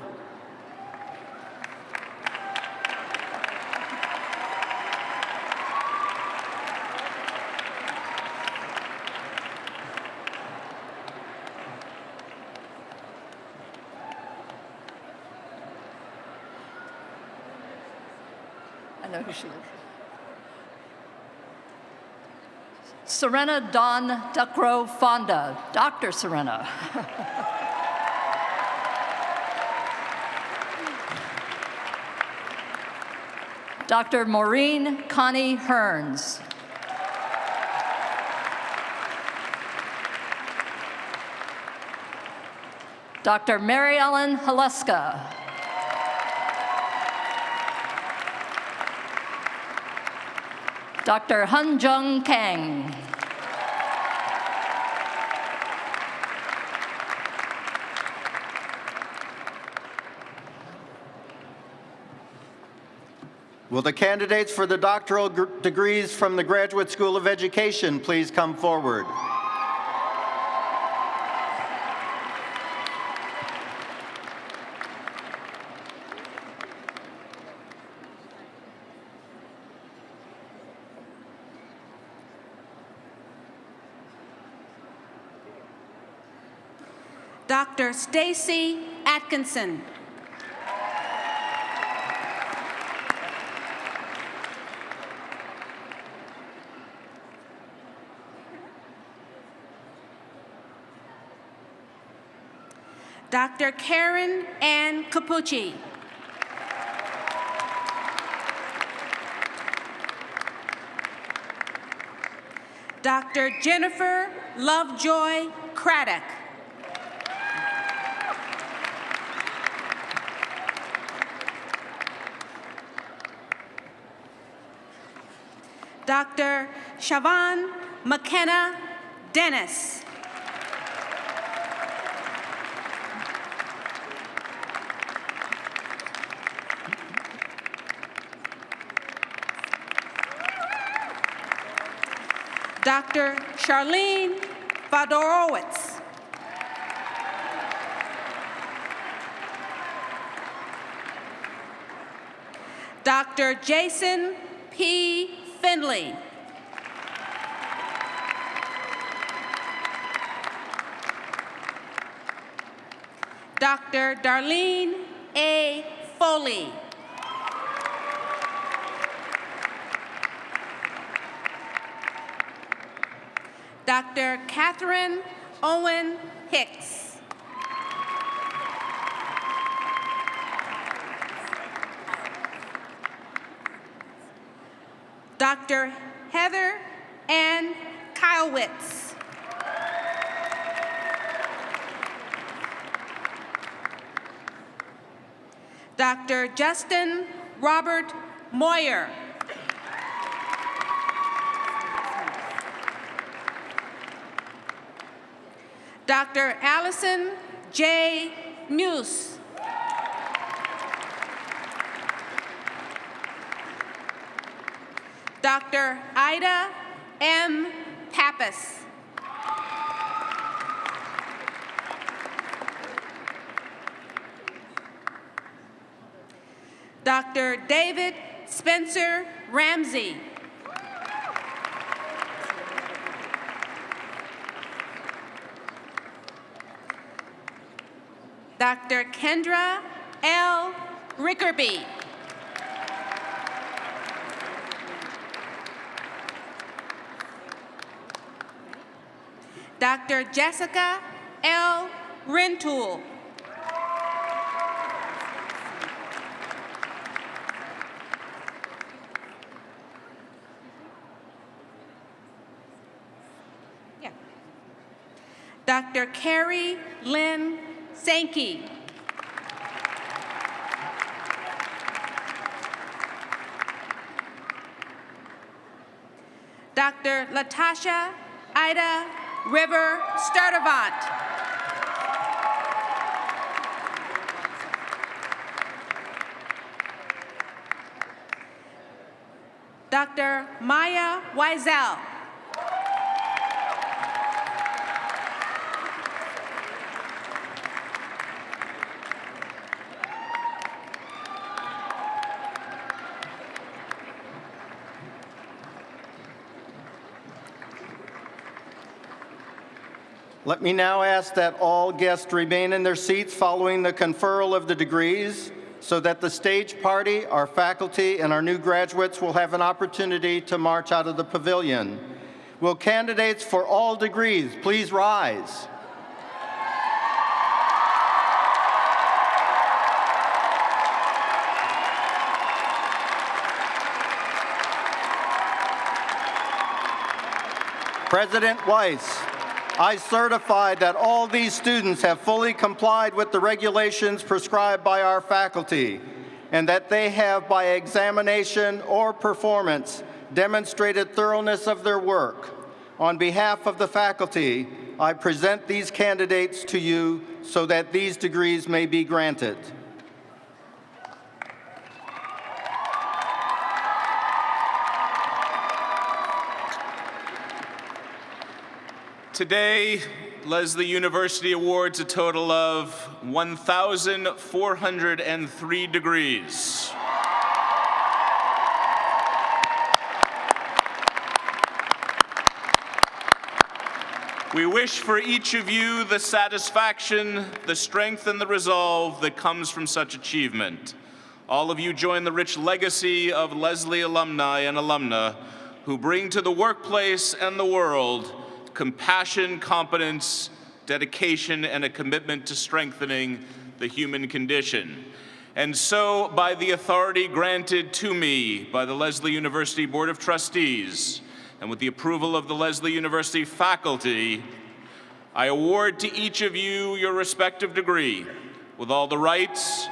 I know who she is. Serena Dawn Duckrow Fonda, Dr. Serena. Dr. Maureen Connie Hearns. Dr. Mary Ellen Haluska. Dr. Hun Jung Kang. Will the candidates for the doctoral degrees from the Graduate School of Education please come forward? Dr. Stacy Atkinson. Dr. Karen Ann Capucci. Dr. Jennifer Lovejoy Craddock. Dr. Siobhan McKenna Dennis. Dr. Charlene Fodorowicz. Dr. Jason P. Findley. Dr. Darlene A. Foley. Dr. Catherine Owen Hicks. Dr. Heather Ann Kylewitz. Dr. Justin Robert Moyer. Dr. Allison J. Muse. Dr. Ida M. Pappas. Dr. David Spencer Ramsey. Dr. Kendra L. Rickerby. Dr. Jessica L. Rentoul. Dr. Carrie Lynn Sankey. Dr. Latasha Ida River Sturdivant. Dr. Maya Wiesel. Let me now ask that all guests remain in their seats following the conferral of the degrees so that the stage party, our faculty, and our new graduates will have an opportunity to march out of the pavilion. Will candidates for all degrees please rise? President Weiss, I certify that all these students have fully complied with the regulations prescribed by our faculty, and that they have, by examination or performance, demonstrated thoroughness of their work. On behalf of the faculty, I present these candidates to you so that these degrees may be granted. Today, Lesley University awards a total of 1,403 degrees. We wish for each of you the satisfaction, the strength, and the resolve that comes from such achievement. All of you join the rich legacy of Lesley alumni and alumna who bring to the workplace and the world compassion, competence, dedication, and a commitment to strengthening the human condition. And so, by the authority granted to me by the Lesley University Board of Trustees, and with the approval of the Lesley University faculty, I award to each of you your respective degree, with all the rights,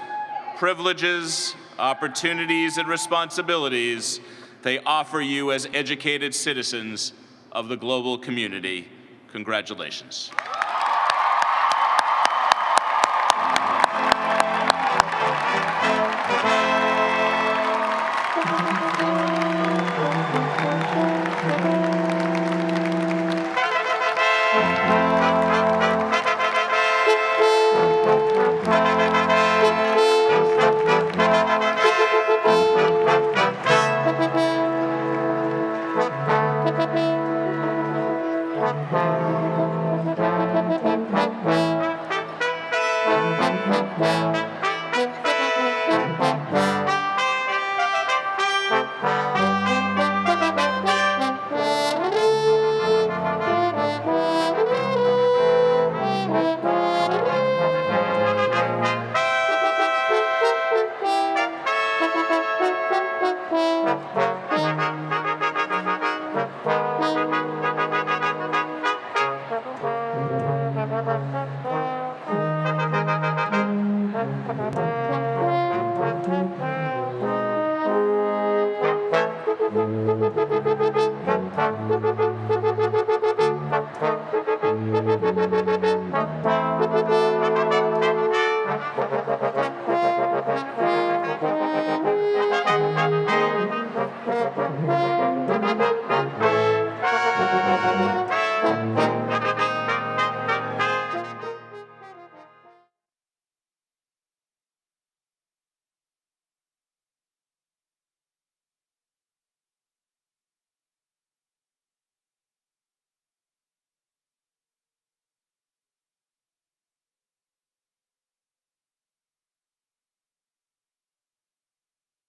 privileges, opportunities, and responsibilities they offer you as educated citizens of the global community. Congratulations.